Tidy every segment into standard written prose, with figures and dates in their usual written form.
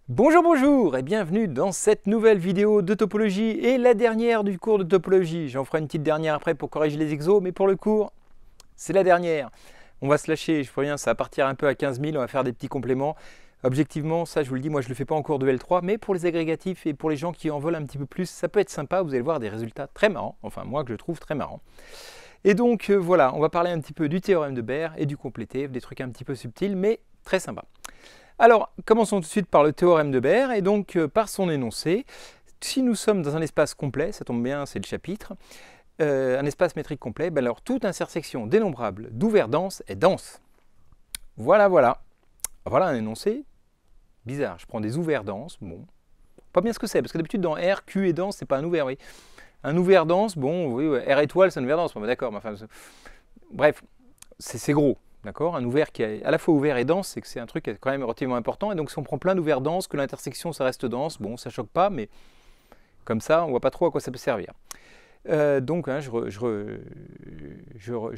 Bonjour, bonjour et bienvenue dans cette nouvelle vidéo de topologie et la dernière du cours de topologie. J'en ferai une petite dernière après pour corriger les exos, mais pour le cours, c'est la dernière. On va se lâcher, je préviens, ça va partir un peu à 15 000, on va faire des petits compléments. Objectivement, ça je vous le dis, moi je ne le fais pas en cours de L3, mais pour les agrégatifs et pour les gens qui en veulent un petit peu plus, ça peut être sympa, vous allez voir des résultats très marrants, enfin moi que je trouve très marrants. Et donc voilà, on va parler un petit peu du théorème de Baire et du complété, des trucs un petit peu subtils, mais très sympas. Alors, commençons tout de suite par le théorème de Baire, et donc par son énoncé. Si nous sommes dans un espace complet, ça tombe bien, c'est le chapitre, un espace métrique complet, ben alors toute intersection dénombrable d'ouvert dense est dense. Voilà, voilà. Voilà un énoncé bizarre. Je prends des ouverts denses, bon, pas bien ce que c'est, parce que d'habitude dans R, Q est dense, c'est pas un ouvert, oui. Un ouvert dense, bon, oui, R étoile, c'est un ouvert dense, bon, d'accord, mais enfin, bref, c'est gros. D'accord. Un ouvert qui est à la fois ouvert et dense, c'est que c'est un truc qui est quand même relativement important. Et donc si on prend plein d'ouverts denses, que l'intersection ça reste dense, bon, ça choque pas, mais comme ça, on voit pas trop à quoi ça peut servir. Donc hein, je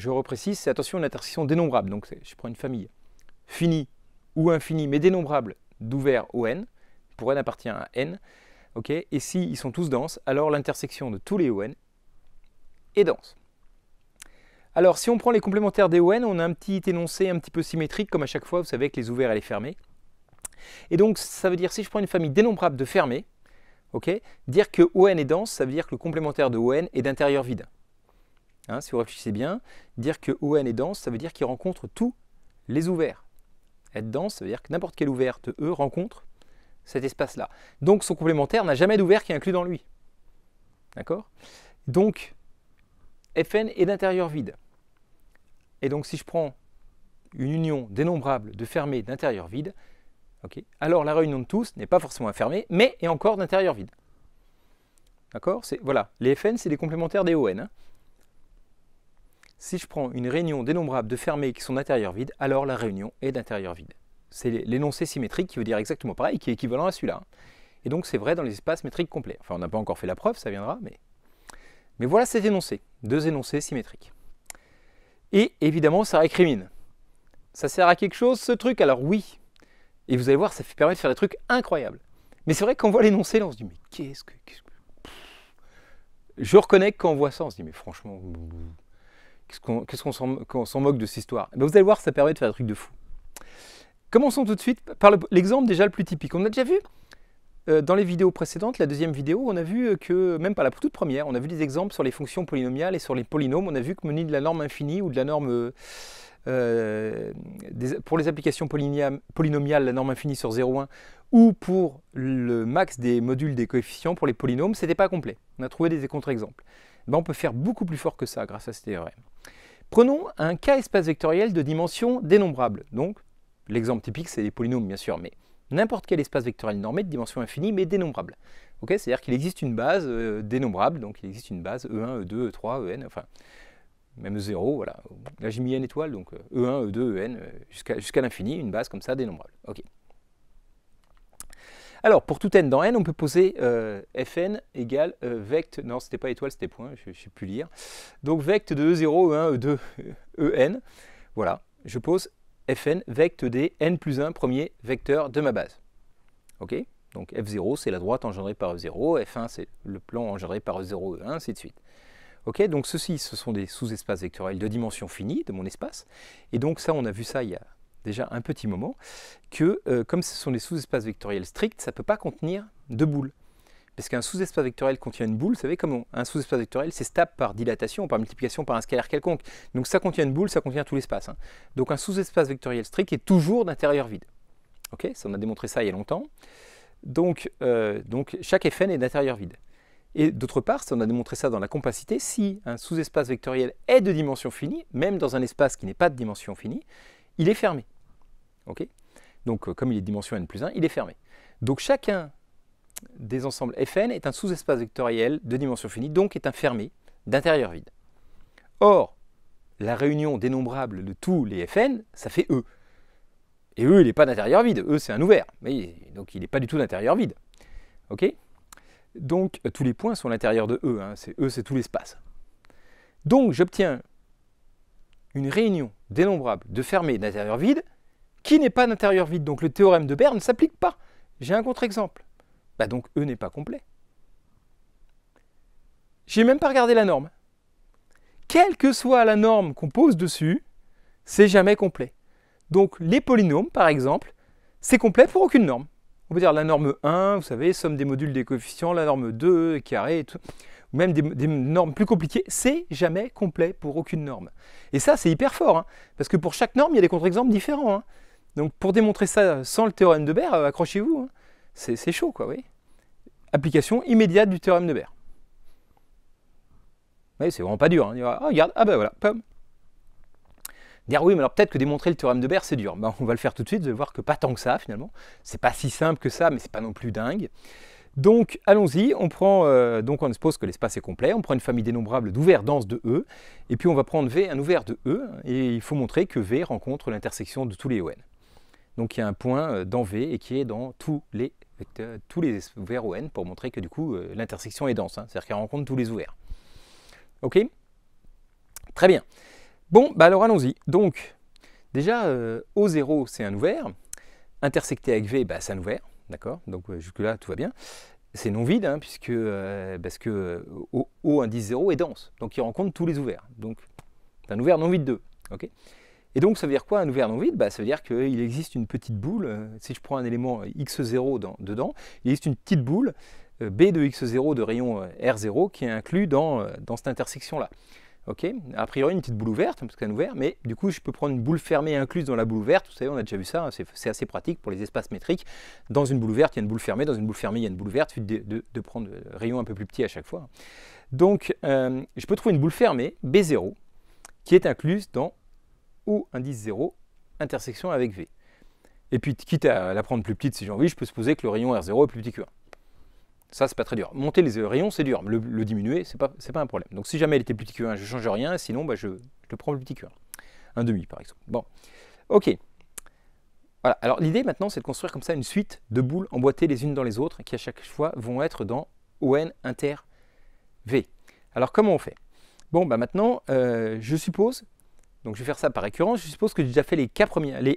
reprécise, c'est attention, une intersection dénombrable. Donc je prends une famille finie ou infinie, mais dénombrable d'ouverts ON, pour n appartient à n. Okay, et s'ils sont tous denses, alors l'intersection de tous les ON est dense. Alors, si on prend les complémentaires des ON, on a un petit énoncé un petit peu symétrique, comme à chaque fois, vous savez, avec les ouverts et les fermés. Et donc, ça veut dire, si je prends une famille dénombrable de fermés, okay, dire que ON est dense, ça veut dire que le complémentaire de ON est d'intérieur vide. Hein, si vous réfléchissez bien, dire que ON est dense, ça veut dire qu'il rencontre tous les ouverts. Être dense, ça veut dire que n'importe quel ouvert de E rencontre cet espace-là. Donc, son complémentaire n'a jamais d'ouvert qui est inclus dans lui. D'accord? Donc, Fn est d'intérieur vide. Et donc si je prends une union dénombrable de fermés d'intérieur vide, okay, alors la réunion de tous n'est pas forcément un fermé, mais est encore d'intérieur vide. D'accord? Voilà, les Fn, c'est les complémentaires des ON. Hein. Si je prends une réunion dénombrable de fermés qui sont d'intérieur vide, alors la réunion est d'intérieur vide. C'est l'énoncé symétrique qui veut dire exactement pareil, qui est équivalent à celui-là. Et donc c'est vrai dans les espaces métriques complets. Enfin, on n'a pas encore fait la preuve, ça viendra, mais voilà cet énoncé, deux énoncés symétriques. Et évidemment, ça récrimine. Ça sert à quelque chose, ce truc? Alors oui. Et vous allez voir, ça permet de faire des trucs incroyables. Mais c'est vrai qu'on voit l'énoncé, là, on se dit, mais qu'est-ce que... Je reconnais que quand on voit ça, on se dit, mais franchement, qu'est-ce qu'on s'en moque de cette histoire? Ben, vous allez voir, ça permet de faire des trucs de fou. Commençons tout de suite par l'exemple déjà le plus typique. On a déjà vu dans les vidéos précédentes, la deuxième vidéo, on a vu que, même pas la toute première, on a vu des exemples sur les fonctions polynomiales et sur les polynômes. On a vu que menu de la norme infinie ou de la norme, pour les applications polynomiales, la norme infinie sur 0,1, ou pour le max des modules des coefficients pour les polynômes, ce n'était pas complet. On a trouvé des contre-exemples. Ben, on peut faire beaucoup plus fort que ça grâce à ce théorème. Prenons un cas espace vectoriel de dimension dénombrable. Donc, l'exemple typique, c'est les polynômes, bien sûr, mais n'importe quel espace vectoriel normé de dimension infinie, mais dénombrable. Okay, c'est-à-dire qu'il existe une base dénombrable, donc il existe une base E1, E2, E3, En, enfin, même E0, voilà. Là, j'ai mis n étoile, donc E1, E2, En, jusqu'à l'infini, une base comme ça, dénombrable. Okay. Alors, pour tout n dans n, on peut poser Fn égale vect, non, c'était pas étoile, c'était point, je ne sais plus lire. Donc, vect de E0, E1, E2, En, voilà, je pose Fn vect des n plus 1 premier vecteur de ma base. Ok? Donc F0, c'est la droite engendrée par E0, F1, c'est le plan engendré par E0, E1, ainsi de suite. Ok? Donc ceci, ce sont des sous-espaces vectoriels de dimension finie de mon espace. Et donc ça, on a vu ça il y a déjà un petit moment, que comme ce sont des sous-espaces vectoriels stricts, ça ne peut pas contenir de boules. Parce qu'un sous-espace vectoriel contient une boule, vous savez comment un sous-espace vectoriel, c'est stable par dilatation, par multiplication par un scalaire quelconque. Donc ça contient une boule, ça contient tout l'espace. Hein. Donc un sous-espace vectoriel strict est toujours d'intérieur vide. Ok, ça, on a démontré ça il y a longtemps. Donc chaque Fn est d'intérieur vide. Et d'autre part, on a démontré ça dans la compacité, si un sous-espace vectoriel est de dimension finie, même dans un espace qui n'est pas de dimension finie, il est fermé. Ok, donc comme il est de dimension n plus 1, il est fermé. Donc chacun des ensembles Fn est un sous-espace vectoriel de dimension finie, donc est un fermé d'intérieur vide. Or, la réunion dénombrable de tous les Fn, ça fait E. Et E, il n'est pas d'intérieur vide. E, c'est un ouvert. Mais, donc, il n'est pas du tout d'intérieur vide. Ok? Donc, tous les points sont à l'intérieur de E. Hein. E, c'est tout l'espace. Donc, j'obtiens une réunion dénombrable de fermés d'intérieur vide qui n'est pas d'intérieur vide. Donc, le théorème de Baire ne s'applique pas. j'ai un contre-exemple. Bah donc E n'est pas complet. J'ai même pas regardé la norme. Quelle que soit la norme qu'on pose dessus, c'est jamais complet. Donc les polynômes, par exemple, c'est complet pour aucune norme. On peut dire la norme 1, vous savez, somme des modules des coefficients, la norme 2, carré, et tout. Ou même des normes plus compliquées, c'est jamais complet pour aucune norme. Et ça, c'est hyper fort, hein, parce que pour chaque norme, il y a des contre-exemples différents. Hein. Donc pour démontrer ça sans le théorème de Baire, accrochez-vous, hein. C'est chaud, quoi, oui. Application immédiate du théorème de Baire. Oui, c'est vraiment pas dur. Hein. Ah, regarde, ah ben voilà, pam. Dire oui, mais alors peut-être que démontrer le théorème de Baire, c'est dur. Ben, on va le faire tout de suite, vous allez voir que pas tant que ça, finalement. C'est pas si simple que ça, mais c'est pas non plus dingue. Donc, allons-y, on suppose que l'espace est complet, on prend une famille dénombrable d'ouverts denses de E, et puis on va prendre V, un ouvert de E, et il faut montrer que V rencontre l'intersection de tous les ON. Donc il y a un point dans V et qui est dans tous les ouverts ON pour montrer que du coup l'intersection est dense, hein, c'est-à-dire qu'elle rencontre tous les ouverts. Ok? Très bien. Bon, bah alors allons-y. Donc, déjà, O0 c'est un ouvert, intersecté avec V, bah, c'est un ouvert. D'accord. Donc jusque-là, tout va bien. C'est non vide, hein, parce que O indice 0 est dense. Donc il rencontre tous les ouverts. Donc c'est un ouvert non vide 2. Okay. Et donc ça veut dire quoi un ouvert non vide? Bah, ça veut dire qu'il existe une petite boule. Si je prends un élément x0 dedans, il existe une petite boule B de x0 de rayon R0 qui est inclus dans cette intersection-là. Okay. A priori, une petite boule ouverte, parce qu'un ouvert, mais du coup, je peux prendre une boule fermée incluse dans la boule ouverte. Vous savez, on a déjà vu ça, hein, c'est assez pratique pour les espaces métriques. Dans une boule ouverte, il y a une boule fermée, dans une boule fermée, il y a une boule ouverte, il suffit de prendre un rayon un peu plus petit à chaque fois. Donc, je peux trouver une boule fermée, B0, qui est incluse dans O indice 0, intersection avec V. Et puis, quitte à la prendre plus petite si j'ai envie, je peux supposer que le rayon R0 est plus petit que 1. Ça, c'est pas très dur. Monter les rayons, c'est dur. Le diminuer, c'est pas un problème. Donc, si jamais elle était plus petit que 1, je ne change rien. Sinon, bah, je le prends plus petit que 1. Un demi, par exemple. Bon. OK. Voilà. Alors, l'idée, maintenant, c'est de construire comme ça une suite de boules emboîtées les unes dans les autres qui, à chaque fois, vont être dans ON inter V. Alors, comment on fait? Bon, bah, maintenant, je suppose... Donc, je vais faire ça par récurrence. Je suppose que j'ai déjà fait les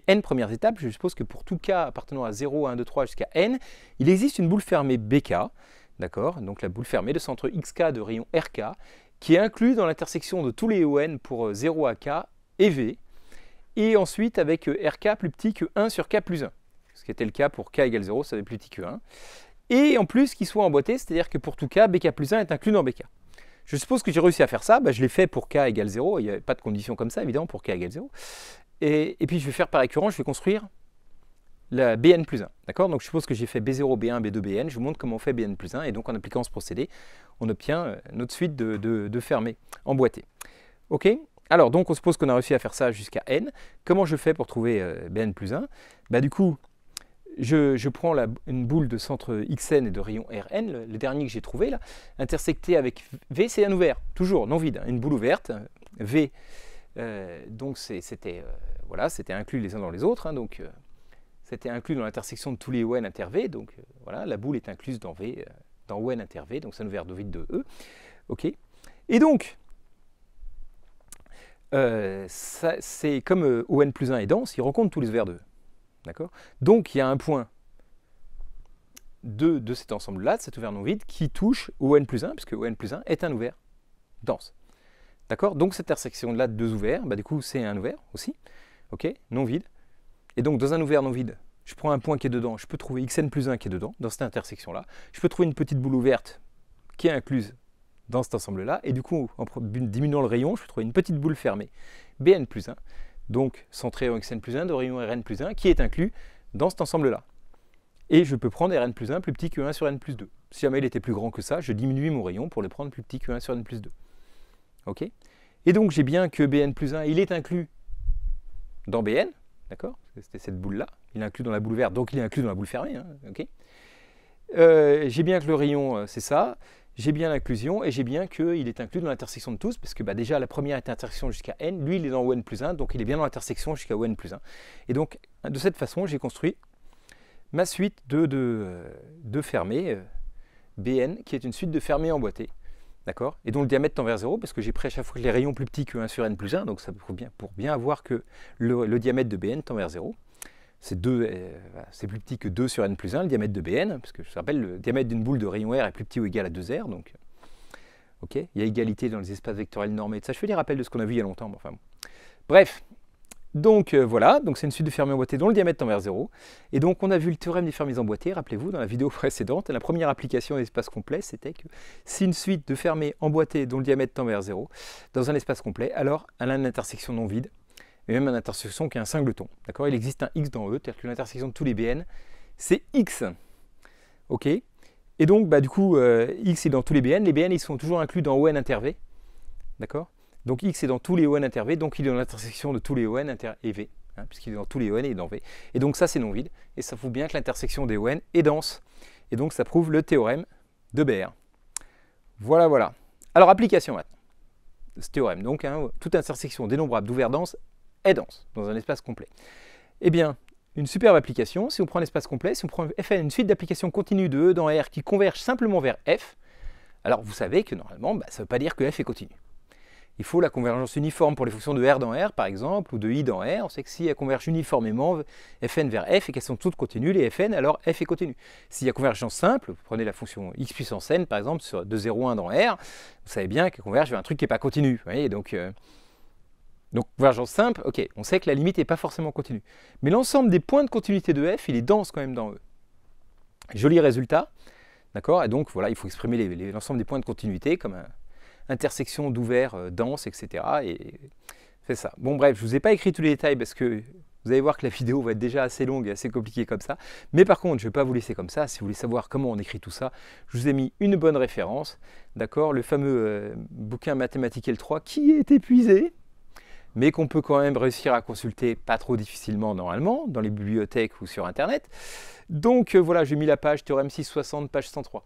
n premières étapes. Je suppose que pour tout cas appartenant à 0, 1, 2, 3 jusqu'à n, il existe une boule fermée BK, d'accord? Donc la boule fermée de centre XK de rayon RK, qui est inclue dans l'intersection de tous les ON pour 0 à K et V, et ensuite avec RK plus petit que 1 sur K plus 1, ce qui était le cas pour K égale 0, ça va être plus petit que 1. Et en plus qu'il soit emboîté, c'est-à-dire que pour tout K, BK plus 1 est inclus dans BK. Je suppose que j'ai réussi à faire ça, bah, je l'ai fait pour K égale 0, il n'y a pas de condition comme ça évidemment pour K égale 0. Et puis je vais faire par récurrence, je vais construire la Bn plus 1. D'accord? Donc je suppose que j'ai fait B0, B1, B2, Bn, je vous montre comment on fait Bn plus 1, et donc en appliquant ce procédé, on obtient notre suite de fermés emboîtés. Ok? Alors donc on suppose qu'on a réussi à faire ça jusqu'à n. Comment je fais pour trouver Bn plus 1? Bah, du coup, je prends une boule de centre Xn et de rayon Rn, le dernier que j'ai trouvé là, intersecté avec V, c'est un ouvert, toujours non vide, hein, une boule ouverte, V, donc c'était inclus les uns dans les autres, hein, donc c'était inclus dans l'intersection de tous les ON inter V, donc voilà, la boule est incluse dans V, dans ON inter V, donc c'est un ouvert non vide de E, ok. Et donc, c'est comme ON plus 1 est dense, il rencontre tous les ouverts de E. D'accord? Donc il y a un point de cet ensemble-là, de cet ouvert non vide, qui touche ON plus 1, puisque ON plus 1 est un ouvert dense. D'accord? Donc cette intersection-là de deux ouverts, bah, du coup c'est un ouvert aussi, ok, non vide. Et donc dans un ouvert non vide, je prends un point qui est dedans, je peux trouver Xn plus 1 qui est dedans, dans cette intersection-là. Je peux trouver une petite boule ouverte qui est incluse dans cet ensemble-là, et du coup, en diminuant le rayon, je peux trouver une petite boule fermée, Bn plus 1, donc centré en Xn plus 1 de rayon Rn plus 1, qui est inclus dans cet ensemble-là. Et je peux prendre Rn plus 1 plus petit que 1 sur n plus 2. Si jamais il était plus grand que ça, je diminue mon rayon pour le prendre plus petit que 1 sur n plus 2. Ok? Et donc j'ai bien que Bn plus 1, il est inclus dans Bn, d'accord? C'était cette boule-là, il est inclus dans la boule verte, donc il est inclus dans la boule fermée. Hein, okay. J'ai bien que le rayon, c'est ça. J'ai bien l'inclusion et j'ai bien qu'il est inclus dans l'intersection de tous, parce que bah, déjà la première est intersection jusqu'à n, lui il est dans ON plus 1, donc il est bien dans l'intersection jusqu'à ON plus 1. Et donc de cette façon, j'ai construit ma suite de fermés, Bn, qui est une suite de fermés emboîtés, d'accord, et dont le diamètre tend vers 0, parce que j'ai pris à chaque fois les rayons plus petits que 1 sur n plus 1, donc ça pour bien avoir que le diamètre de Bn tend vers 0. c'est plus petit que 2 sur n plus 1, le diamètre de Bn, parce que je rappelle, le diamètre d'une boule de rayon R est plus petit ou égal à 2R, donc ok, il y a égalité dans les espaces vectoriels normés. Ça, je fais des rappels de ce qu'on a vu il y a longtemps, mais enfin bon. Bref, donc voilà, donc c'est une suite de fermés emboîtés dont le diamètre tend vers 0. Et donc on a vu le théorème des fermés emboîtés, rappelez-vous, dans la vidéo précédente. La première application de l'espace complet, c'était que si une suite de fermés emboîtés dont le diamètre tend vers 0, dans un espace complet, alors elle a une intersection non vide, et même une intersection qui est un singleton. D'accord, il existe un x dans E, c'est-à-dire que l'intersection de tous les Bn, c'est x. Ok. Et donc, du coup, x est dans tous les Bn. Les Bn, ils sont toujours inclus dans ON inter V. D'accord. Donc x est dans tous les ON inter V, donc il est dans l'intersection de tous les ON inter et V, hein, puisqu'il est dans tous les ON et dans V. Et donc ça, c'est non vide. Et ça prouve bien que l'intersection des ON est dense. Et donc ça prouve le théorème de Baire. Voilà, voilà. Alors, application maintenant. Ce théorème. Donc, toute intersection dénombrable d'ouvert dense est dense dans un espace complet. Eh bien, une superbe application, si on prend un espace complet, si on prend Fn, une suite d'applications continues de E dans R qui convergent simplement vers F, alors vous savez que normalement, ça ne veut pas dire que F est continu. Il faut la convergence uniforme pour les fonctions de R dans R, par exemple, ou de I dans R. On sait que si elles convergent uniformément Fn vers F et qu'elles sont toutes continues, les Fn, alors F est continu. S'il y a convergence simple, vous prenez la fonction x puissance n, par exemple, de 0, 1 dans R, vous savez bien qu'elle converge vers un truc qui n'est pas continu. Vous voyez, donc, convergence simple, ok, on sait que la limite n'est pas forcément continue. Mais l'ensemble des points de continuité de F, il est dense quand même dans E. Joli résultat, d'accord. Et donc, voilà, il faut exprimer l'ensemble des points de continuité comme intersection d'ouvert dense, etc. Et c'est ça. Bon, bref, je ne vous ai pas écrit tous les détails parce que vous allez voir que la vidéo va être déjà assez longue et assez compliquée comme ça. Mais par contre, je ne vais pas vous laisser comme ça. Si vous voulez savoir comment on écrit tout ça, je vous ai mis une bonne référence, d'accord, le fameux bouquin Mathématiques L3 qui est épuisé, mais qu'on peut quand même réussir à consulter pas trop difficilement normalement, dans les bibliothèques ou sur Internet. Donc voilà, j'ai mis la page théorème 660, page 103.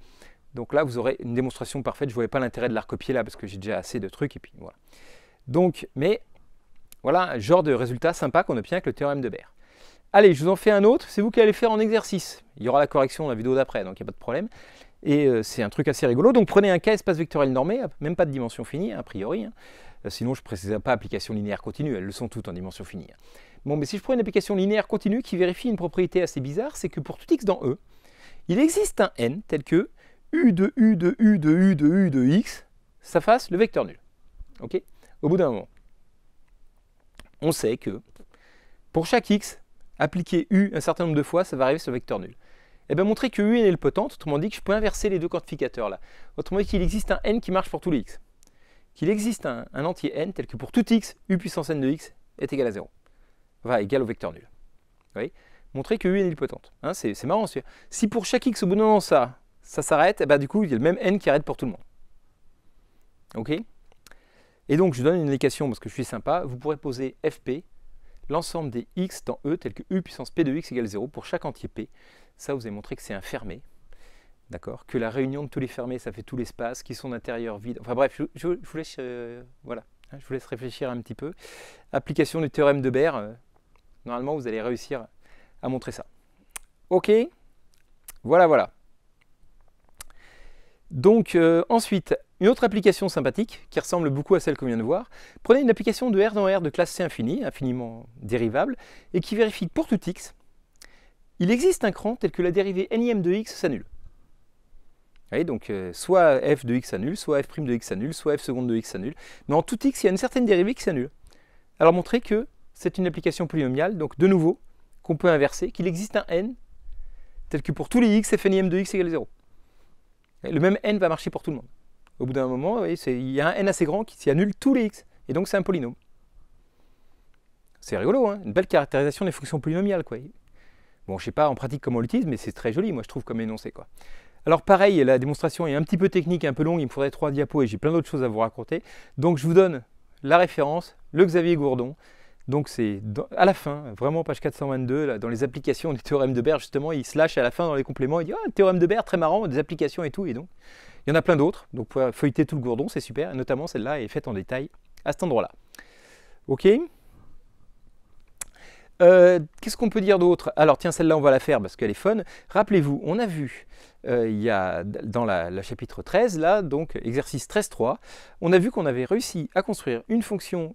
Donc là, vous aurez une démonstration parfaite. Je ne voyais pas l'intérêt de la recopier là, parce que j'ai déjà assez de trucs, et puis voilà. Donc, mais voilà, un genre de résultat sympa qu'on obtient avec le théorème de Baire. Allez, je vous en fais un autre, c'est vous qui allez le faire en exercice. Il y aura la correction dans la vidéo d'après, donc il n'y a pas de problème. Et c'est un truc assez rigolo. Donc prenez un cas espace vectoriel normé, même pas de dimension finie, a priori. Hein. Sinon, je ne précisais pas application linéaire continue, elles le sont toutes en dimension finie. Bon, mais si je prends une application linéaire continue qui vérifie une propriété assez bizarre, c'est que pour tout x dans E, il existe un n tel que U de U de U de U de U de X, ça fasse le vecteur nul. Okay, au bout d'un moment, on sait que pour chaque X, appliquer U un certain nombre de fois, ça va arriver sur le vecteur nul. Et bien montrer que U est nilpotente, autrement dit que je peux inverser les deux quantificateurs là. Autrement dit qu'il existe un n qui marche pour tous les X. Qu'il existe un entier n tel que pour tout X, U puissance n de X est égal à 0. Enfin, égal au vecteur nul. Vous voyez, montrer que U est nilpotente. Hein, c'est marrant. Si pour chaque X au bout d'un moment ça s'arrête, et du coup, il y a le même n qui arrête pour tout le monde. Ok. Et donc, je donne une indication parce que je suis sympa. Vous pourrez poser fp, l'ensemble des x dans E, tel que U puissance p de x égale 0 pour chaque entier p. Ça, vous avez montré que c'est un fermé. D'accord. Que la réunion de tous les fermés, ça fait tout l'espace, qui sont d'intérieur vide. Enfin bref, je vous laisse, voilà. Je vous laisse réfléchir un petit peu. Application du théorème de Baire. Normalement, vous allez réussir à montrer ça. Ok. Voilà, voilà. Donc ensuite, une autre application sympathique qui ressemble beaucoup à celle qu'on vient de voir. Prenez une application de R dans R de classe C infinie, infiniment dérivable, et qui vérifie que pour tout x, il existe un cran tel que la dérivée nième de x s'annule. Vous voyez, donc soit f de x s'annule, soit f' de x s'annule, soit f seconde de x s'annule. Mais en tout x, il y a une certaine dérivée qui s'annule. Alors montrez que c'est une application polynomiale, donc de nouveau, qu'on peut inverser, qu'il existe un n tel que pour tous les x, f nième de x égale 0. Le même n va marcher pour tout le monde. Au bout d'un moment, vous voyez, il y a un n assez grand qui annule tous les x. Et donc c'est un polynôme. C'est rigolo, hein, une belle caractérisation des fonctions polynomiales, quoi. Bon, je ne sais pas en pratique comment on l'utilise, mais c'est très joli, moi je trouve, comme énoncé, quoi. Alors pareil, la démonstration est un petit peu technique, un peu longue, il me faudrait 3 diapos et j'ai plein d'autres choses à vous raconter. Donc je vous donne la référence, le Xavier Gourdon. Donc c'est à la fin, vraiment page 422, là, dans les applications du théorème de Baire, justement, il se lâche à la fin dans les compléments, il dit « Ah, le théorème de Baire, très marrant, des applications et tout ». Et donc, il y en a plein d'autres, donc vous pouvez feuilleter tout le Gourdon, c'est super, et notamment celle-là est faite en détail à cet endroit-là. Ok. Qu'est-ce qu'on peut dire d'autre? Alors tiens, celle-là on va la faire parce qu'elle est fun. Rappelez-vous, on a vu il y a dans la chapitre 13, là, donc exercice 13.3, on a vu qu'on avait réussi à construire une fonction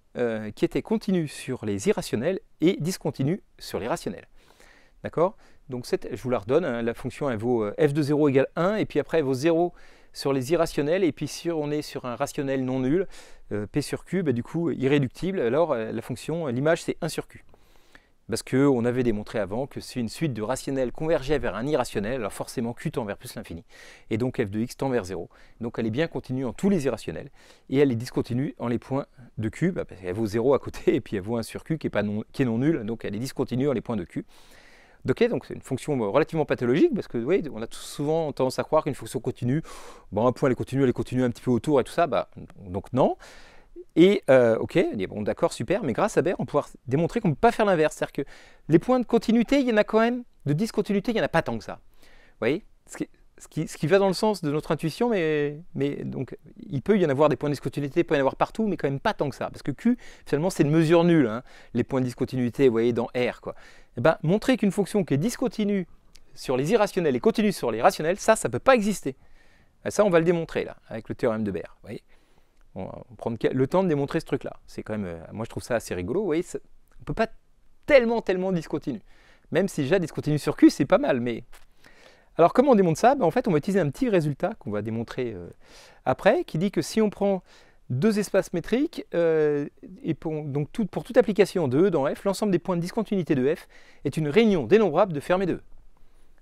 qui était continue sur les irrationnels et discontinue sur les rationnels. D'accord? Donc je vous la redonne, hein, la fonction elle vaut f de 0 égale 1, et puis après elle vaut 0 sur les irrationnels, et puis si on est sur un rationnel non nul, p sur q, bah, du coup irréductible, alors la fonction, l'image c'est 1 sur q. Parce qu'on avait démontré avant que si une suite de rationnels convergeait vers un irrationnel, alors forcément q tend vers plus l'infini. Et donc f de x tend vers 0. Donc elle est bien continue en tous les irrationnels. Et elle est discontinue en les points de q, parce qu'elle vaut 0 à côté, et puis elle vaut 1 sur q qui est non nul, donc elle est discontinue en les points de q. Ok, donc c'est une fonction relativement pathologique, parce que oui, on a souvent tendance à croire qu'une fonction continue, bon, un point elle est continue un petit peu autour et tout ça, bah, donc non. Et ok, bon d'accord, super, mais grâce à Baire, on peut démontrer qu'on ne peut pas faire l'inverse. C'est-à-dire que les points de continuité, il y en a quand même, de discontinuité, il n'y en a pas tant que ça. Vous voyez, ce qui va dans le sens de notre intuition, mais donc il peut y en avoir des points de discontinuité, il peut y en avoir partout, mais quand même pas tant que ça. Parce que Q, finalement, c'est une mesure nulle, hein, les points de discontinuité, vous voyez, dans R, quoi. Et ben, montrer qu'une fonction qui est discontinue sur les irrationnels et continue sur les rationnels, ça ne peut pas exister. Et ça, on va le démontrer, là, avec le théorème de Baire, vous voyez. On va prendre le temps de démontrer ce truc-là. C'est quand même, moi je trouve ça assez rigolo. Vous voyez, on ne peut pas tellement discontinue. Même si déjà discontinue sur Q, c'est pas mal. Mais alors comment on démontre ça? En fait, on va utiliser un petit résultat qu'on va démontrer après, qui dit que si on prend deux espaces métriques, et donc pour toute application de E dans F, l'ensemble des points de discontinuité de F est une réunion dénombrable de fermée de E.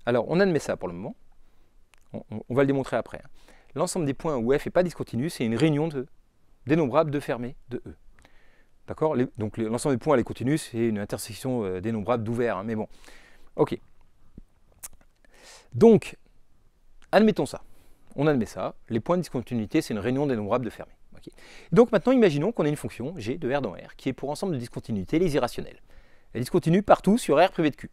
Alors on admet ça pour le moment. On va le démontrer après. Hein. L'ensemble des points où F n'est pas discontinu, c'est une réunion dénombrable de fermée de E. D'accord? Donc l'ensemble des points à les continus, c'est une intersection dénombrable d'ouvert. Hein, mais bon, ok. Donc, admettons ça. On admet ça. Les points de discontinuité, c'est une réunion dénombrable de fermée. Okay. Donc maintenant, imaginons qu'on ait une fonction g de R dans R, qui est pour ensemble de discontinuité les irrationnels. Elle discontinue partout sur R privé de Q.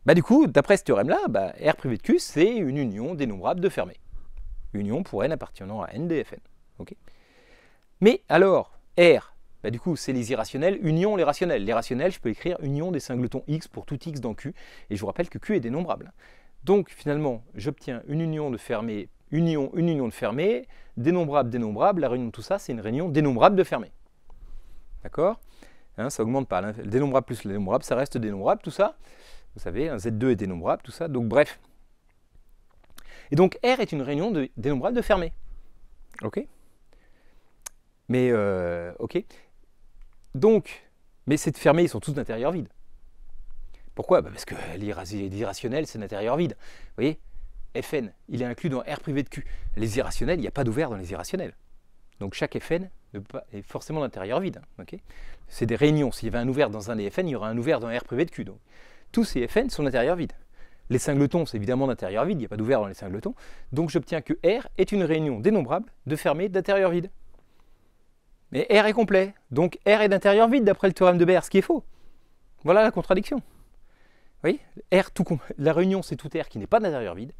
Bah, du coup, d'après ce théorème-là, bah, R privé de Q, c'est une union dénombrable de fermée. Union pour n appartenant à n dfn. Okay. Mais alors, R, bah du coup, c'est les irrationnels, union les rationnels. Les rationnels, je peux écrire union des singletons x pour tout x dans Q, et je vous rappelle que Q est dénombrable. Donc, finalement, j'obtiens une union de fermée, une union de fermée, dénombrable, la réunion de tout ça, c'est une réunion dénombrable de fermée. D'accord? Hein, ça augmente pas. Le dénombrable plus le dénombrable, ça reste dénombrable, tout ça. Vous savez, un Z2 est dénombrable, tout ça. Donc, bref. Et donc, R est une réunion dénombrable de fermée. Ok? Mais, ok. Donc, mais ces fermés, ils sont tous d'intérieur vide. Pourquoi? Bah parce que les irrationnels, c'est d'intérieur vide. Vous voyez, Fn, il est inclus dans R privé de Q. Les irrationnels, il n'y a pas d'ouvert dans les irrationnels. Donc chaque Fn est forcément d'intérieur vide. Okay, c'est des réunions. S'il y avait un ouvert dans un des Fn, il y aura un ouvert dans R privé de Q. Donc, tous ces Fn sont d'intérieur vide. Les singletons, c'est évidemment d'intérieur vide, il n'y a pas d'ouvert dans les singletons. Donc j'obtiens que R est une réunion dénombrable de fermée d'intérieur vide. Mais R est complet, donc R est d'intérieur vide d'après le théorème de Baire, ce qui est faux. Voilà la contradiction. Vous voyez, la réunion, c'est tout R qui n'est pas d'intérieur vide.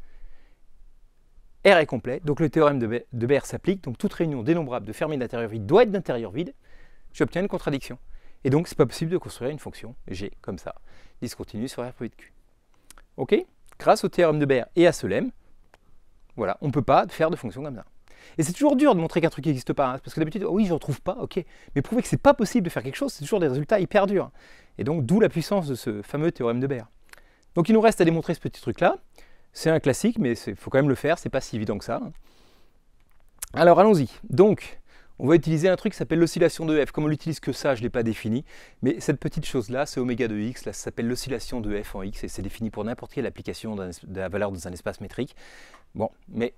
R est complet, donc le théorème de Baire s'applique, donc toute réunion dénombrable de fermée d'intérieur vide doit être d'intérieur vide. J'obtiens une contradiction. Et donc, c'est pas possible de construire une fonction G comme ça, discontinue sur R privé de Q. Ok? Grâce au théorème de Baire et à ce lemme, voilà, on ne peut pas faire de fonction comme ça. Et c'est toujours dur de montrer qu'un truc n'existe pas, hein, parce que d'habitude, oh oui, je ne retrouve pas, ok. Mais prouver que c'est pas possible de faire quelque chose, c'est toujours des résultats hyper durs. Et donc, d'où la puissance de ce fameux théorème de Baire. Donc, il nous reste à démontrer ce petit truc-là. C'est un classique, mais il faut quand même le faire, c'est pas si évident que ça. Alors, allons-y. Donc, on va utiliser un truc qui s'appelle l'oscillation de f. Comme on l'utilise que ça, je ne l'ai pas défini. Mais cette petite chose-là, c'est oméga de x, là, ça s'appelle l'oscillation de f en x, et c'est défini pour n'importe quelle application de la valeur dans un espace métrique. Bon, mais...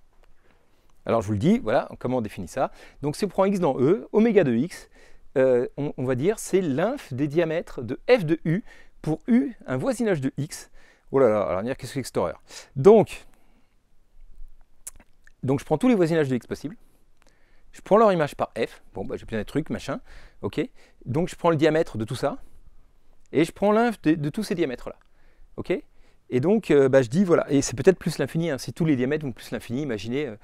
Alors je vous le dis, voilà, comment on définit ça. Donc si on prend x dans E, oméga de x, on va dire c'est l'inf des diamètres de f de u pour u, un voisinage de x. Oh là là, alors on va dire qu'est-ce que c'est que cette horreur. Donc je prends tous les voisinages de x possibles. Je prends leur image par f. Bon, bah, j'ai plein de trucs, machin. Ok. Donc je prends le diamètre de tout ça. Et je prends l'inf de tous ces diamètres-là. Ok. Et donc bah, je dis, voilà, et c'est peut-être plus l'infini. Hein, si tous les diamètres vont plus l'infini, imaginez...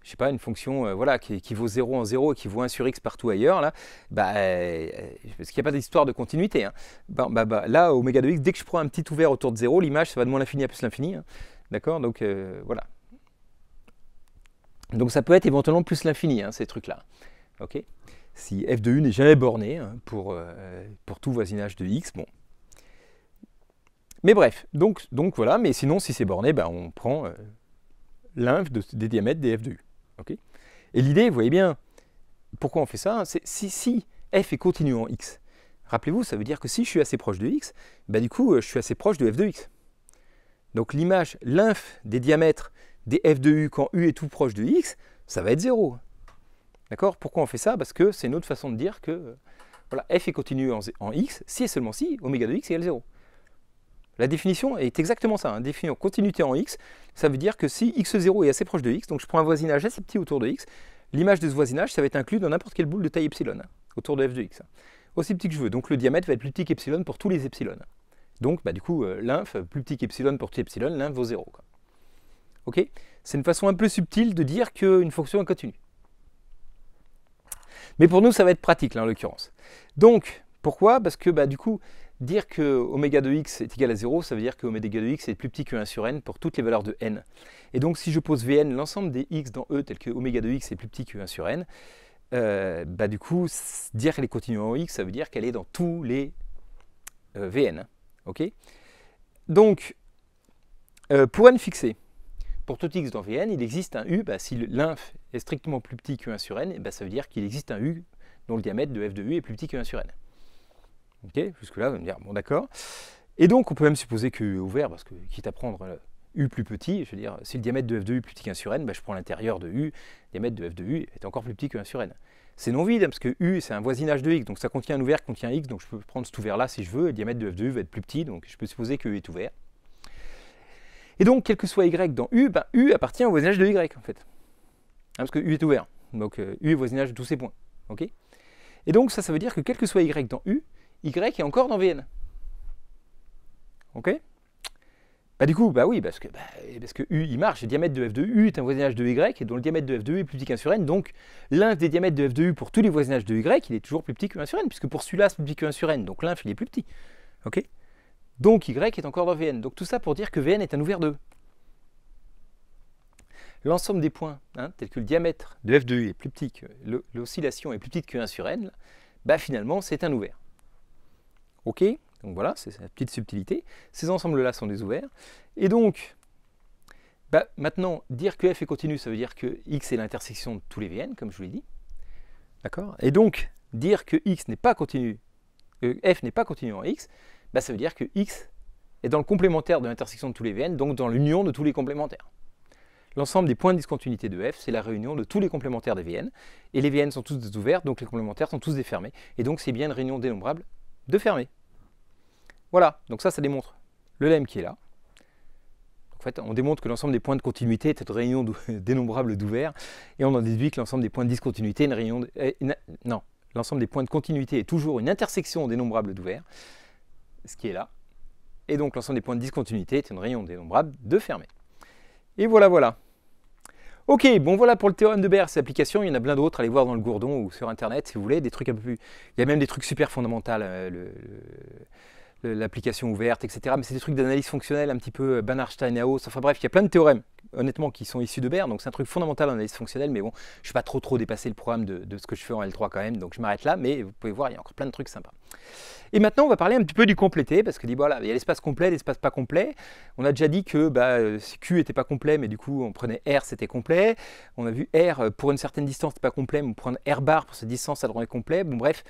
je sais pas, une fonction voilà, qui vaut 0 en 0 et qui vaut 1 sur x partout ailleurs, là, bah, parce qu'il n'y a pas d'histoire de continuité. Hein. Là, oméga de x, dès que je prends un petit ouvert autour de 0, l'image, ça va de moins l'infini à plus l'infini. Hein. D'accord? Donc, voilà. Donc, ça peut être éventuellement plus l'infini, hein, ces trucs-là. Ok? Si f de u n'est jamais borné hein, pour tout voisinage de x, bon. Mais bref, donc voilà, mais sinon, si c'est borné, ben, on prend l'inf des diamètres des f de u. Okay, et l'idée, vous voyez bien, pourquoi on fait ça, c'est si f est continu en x, rappelez-vous, ça veut dire que si je suis assez proche de x, ben, du coup, je suis assez proche de f de x. Donc l'image, l'inf des diamètres des f de u quand u est tout proche de x, ça va être 0. D'accord? Pourquoi on fait ça? Parce que c'est une autre façon de dire que voilà, f est continu en x, si et seulement si oméga de x égale 0. La définition est exactement ça, hein. Définir continuité en x, ça veut dire que si x0 est assez proche de x, donc je prends un voisinage assez petit autour de x, l'image de ce voisinage, ça va être inclus dans n'importe quelle boule de taille epsilon, hein, autour de f de x. Aussi petit que je veux, donc le diamètre va être plus petit qu'epsilon pour tous les epsilon. Donc bah, du coup, l'inf, plus petit qu'epsilon pour tout epsilon, l'inf vaut 0. Quoi. Ok? C'est une façon un peu subtile de dire qu'une fonction est continue. Mais pour nous, ça va être pratique, là, en l'occurrence. Donc, pourquoi? Parce que bah, du coup, dire que oméga de x est égal à 0, ça veut dire que oméga de x est plus petit que 1 sur n pour toutes les valeurs de n. Et donc, si je pose Vn, l'ensemble des x dans E, tel que oméga de x est plus petit que 1 sur n, bah, du coup, dire qu'elle est continue en x, ça veut dire qu'elle est dans tous les Vn. Okay, donc, pour n fixé, pour tout x dans Vn, il existe un u, bah, si l'inf est strictement plus petit que 1 sur n, bah, ça veut dire qu'il existe un u dont le diamètre de f de u est plus petit que 1 sur n. Ok, jusque-là, vous allez me dire, bon d'accord. Et donc, on peut même supposer que u est ouvert, parce que quitte à prendre u plus petit, je veux dire, si le diamètre de f de u est plus petit qu'un sur n, bah, je prends l'intérieur de u, le diamètre de f de u est encore plus petit que 1 sur n. C'est non vide, hein, parce que u, c'est un voisinage de x, donc ça contient un ouvert qui contient x, donc je peux prendre cet ouvert-là si je veux, et le diamètre de f de u va être plus petit, donc je peux supposer que u est ouvert. Et donc, quel que soit y dans u, bah, u appartient au voisinage de y, en fait. Hein, parce que u est ouvert, donc u est voisinage de tous ces points. Okay, et donc, ça veut dire que quel que soit y dans u, y est encore dans Vn. Ok? Bah du coup, bah oui, parce que u, il marche, le diamètre de f de u est un voisinage de y, et dont le diamètre de f de u est plus petit qu'un sur n, donc l'inf des diamètres de f de u pour tous les voisinages de y, il est toujours plus petit que 1 sur n, puisque pour celui-là, c'est plus petit que 1 sur n, donc l'inf, il est plus petit. Ok? Donc y est encore dans Vn. Donc tout ça pour dire que Vn est un ouvert de E. L'ensemble des points, hein, tels que le diamètre de f de u est plus petit que l'oscillation est plus petite que 1 sur n, bah finalement, c'est un ouvert. Ok? Donc voilà, c'est la petite subtilité. Ces ensembles-là sont des ouverts. Et donc, bah, maintenant, dire que f est continu, ça veut dire que x est l'intersection de tous les Vn, comme je vous l'ai dit. D'accord? Et donc, dire que x n'est pas continu, f n'est pas continu en x, bah, ça veut dire que x est dans le complémentaire de l'intersection de tous les Vn, donc dans l'union de tous les complémentaires. L'ensemble des points de discontinuité de f, c'est la réunion de tous les complémentaires des Vn. Et les Vn sont tous des ouverts, donc les complémentaires sont tous des fermés. Et donc, c'est bien une réunion dénombrable de fermés. Voilà, donc ça démontre le lemme qui est là. En fait, on démontre que l'ensemble des points de continuité est une réunion dénombrable d'ouverts, et on en déduit que l'ensemble des points de discontinuité est une réunion... non, l'ensemble des points de continuité est toujours une intersection dénombrable d'ouverts, ce qui est là. Et donc l'ensemble des points de discontinuité est une réunion dénombrable de fermés. Et voilà, voilà. Ok, bon voilà pour le théorème de Baire, ses applications, il y en a plein d'autres, allez voir dans le Gourdon ou sur internet si vous voulez, des trucs un peu plus... Il y a même des trucs super fondamentaux, l'application ouverte, etc. Mais c'est des trucs d'analyse fonctionnelle un petit peu Banach-Steinhaus, enfin bref, il y a plein de théorèmes, honnêtement, qui sont issus de Baire, donc c'est un truc fondamental en analyse fonctionnelle, mais bon, je ne suis pas trop dépassé le programme de ce que je fais en L3 quand même, donc je m'arrête là, mais vous pouvez voir, il y a encore plein de trucs sympas. Et maintenant, on va parler un petit peu du complété, parce que voilà, il y a l'espace complet, l'espace pas complet. On a déjà dit que si Q n'était pas complet, mais du coup, on prenait R, c'était complet. On a vu R, pour une certaine distance, c'était pas complet, mais on prend R bar pour cette distance, ça devrait être complet. Bon, bref,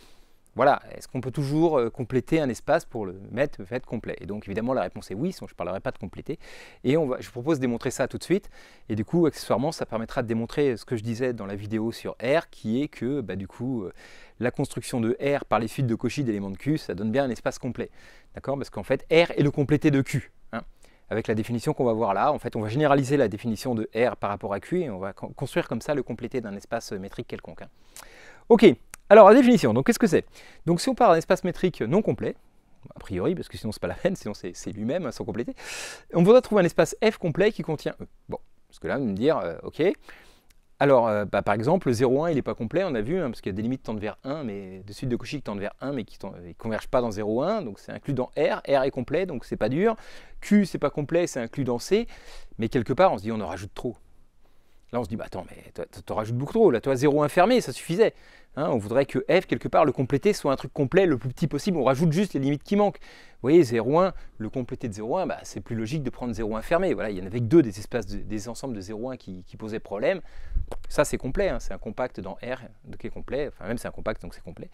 voilà, est-ce qu'on peut toujours compléter un espace pour le mettre complet? Et donc, évidemment, la réponse est oui, sinon je ne parlerai pas de compléter. Et je vous propose de démontrer ça tout de suite. Et du coup, accessoirement, ça permettra de démontrer ce que je disais dans la vidéo sur R, qui est que, du coup, la construction de R par les suites de Cauchy d'éléments de Q, ça donne bien un espace complet. D'accord? Parce qu'en fait, R est le complété de Q. Hein, avec la définition qu'on va voir là, en fait, on va généraliser la définition de R par rapport à Q, et on va construire comme ça le complété d'un espace métrique quelconque. Hein. Ok. Alors, la définition, donc qu'est-ce que c'est? Donc, si on part d'un espace métrique non complet, a priori, parce que sinon c'est pas la peine, sinon c'est lui-même sans compléter, on voudra trouver un espace F complet qui contient E. Bon, parce que là, on va me dire, ok, alors par exemple, le 0,1 il n'est pas complet, on a vu, hein, parce qu'il y a des limites qui tendent vers 1, mais de suite de Cauchy qui tendent vers 1, mais qui ne convergent pas dans 0,1, donc c'est inclus dans R, R est complet, donc c'est pas dur, Q c'est pas complet, c'est inclus dans C, mais quelque part on se dit on en rajoute trop. Là, on se dit, bah attends, mais t'en rajoutes beaucoup trop. Là, toi, 0, 1 fermé, ça suffisait. Hein, on voudrait que f, quelque part, le complété soit un truc complet le plus petit possible. On rajoute juste les limites qui manquent. Vous voyez, 0, 1, le complété de 0, 1, bah, c'est plus logique de prendre 0, 1 fermé. Voilà, il n'y en avait que deux des espaces, des ensembles de 0, 1 qui posaient problème. Ça, c'est complet. Hein, c'est un compact dans R qui est complet. Enfin, même c'est un compact, donc c'est complet.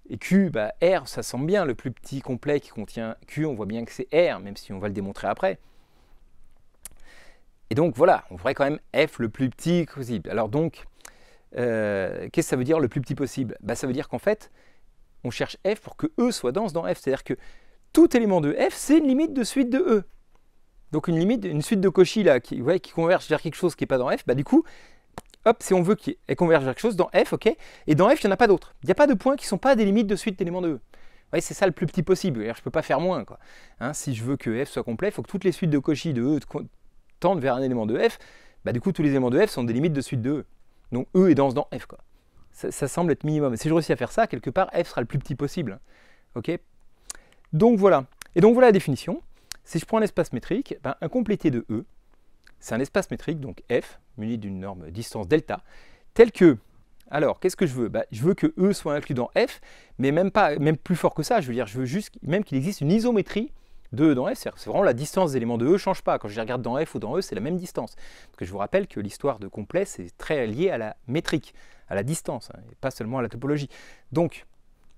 Et Q, bah, R, ça semble bien. Le plus petit complet qui contient Q, on voit bien que c'est R, même si on va le démontrer après. Et donc voilà, on ferait quand même f le plus petit possible. Alors donc, qu'est-ce que ça veut dire le plus petit possible? Bah, ça veut dire qu'en fait, on cherche f pour que E soit dense dans f. C'est-à-dire que tout élément de f, c'est une limite de suite de E. Donc une suite de Cauchy là, qui converge vers quelque chose qui n'est pas dans f, bah du coup, hop, si on veut qu'elle converge vers quelque chose dans f, ok, et dans f, il n'y en a pas d'autres. Il n'y a pas de points qui ne sont pas des limites de suite d'éléments de E. Ouais, c'est ça le plus petit possible. Je ne peux pas faire moins, quoi. Hein, si je veux que f soit complet, il faut que toutes les suites de Cauchy de E tendent vers un élément de f, bah du coup tous les éléments de f sont des limites de suite de E. Donc E est dense dans f, quoi. Ça semble être minimum. Et si je réussis à faire ça, quelque part, f sera le plus petit possible. Ok. Donc voilà. Et donc voilà la définition. Si je prends un espace métrique, ben, un complété de E, c'est un espace métrique, donc f, muni d'une norme distance delta, tel que, alors qu'est-ce que je veux? Ben, je veux que E soit inclus dans f, mais même plus fort que ça. Je veux dire, je veux juste même qu'il existe une isométrie de E dans F, c'est vraiment la distance des éléments de E ne change pas. Quand je les regarde dans F ou dans E, c'est la même distance. Parce que je vous rappelle que l'histoire de complet, c'est très lié à la métrique, à la distance, hein, et pas seulement à la topologie. Donc,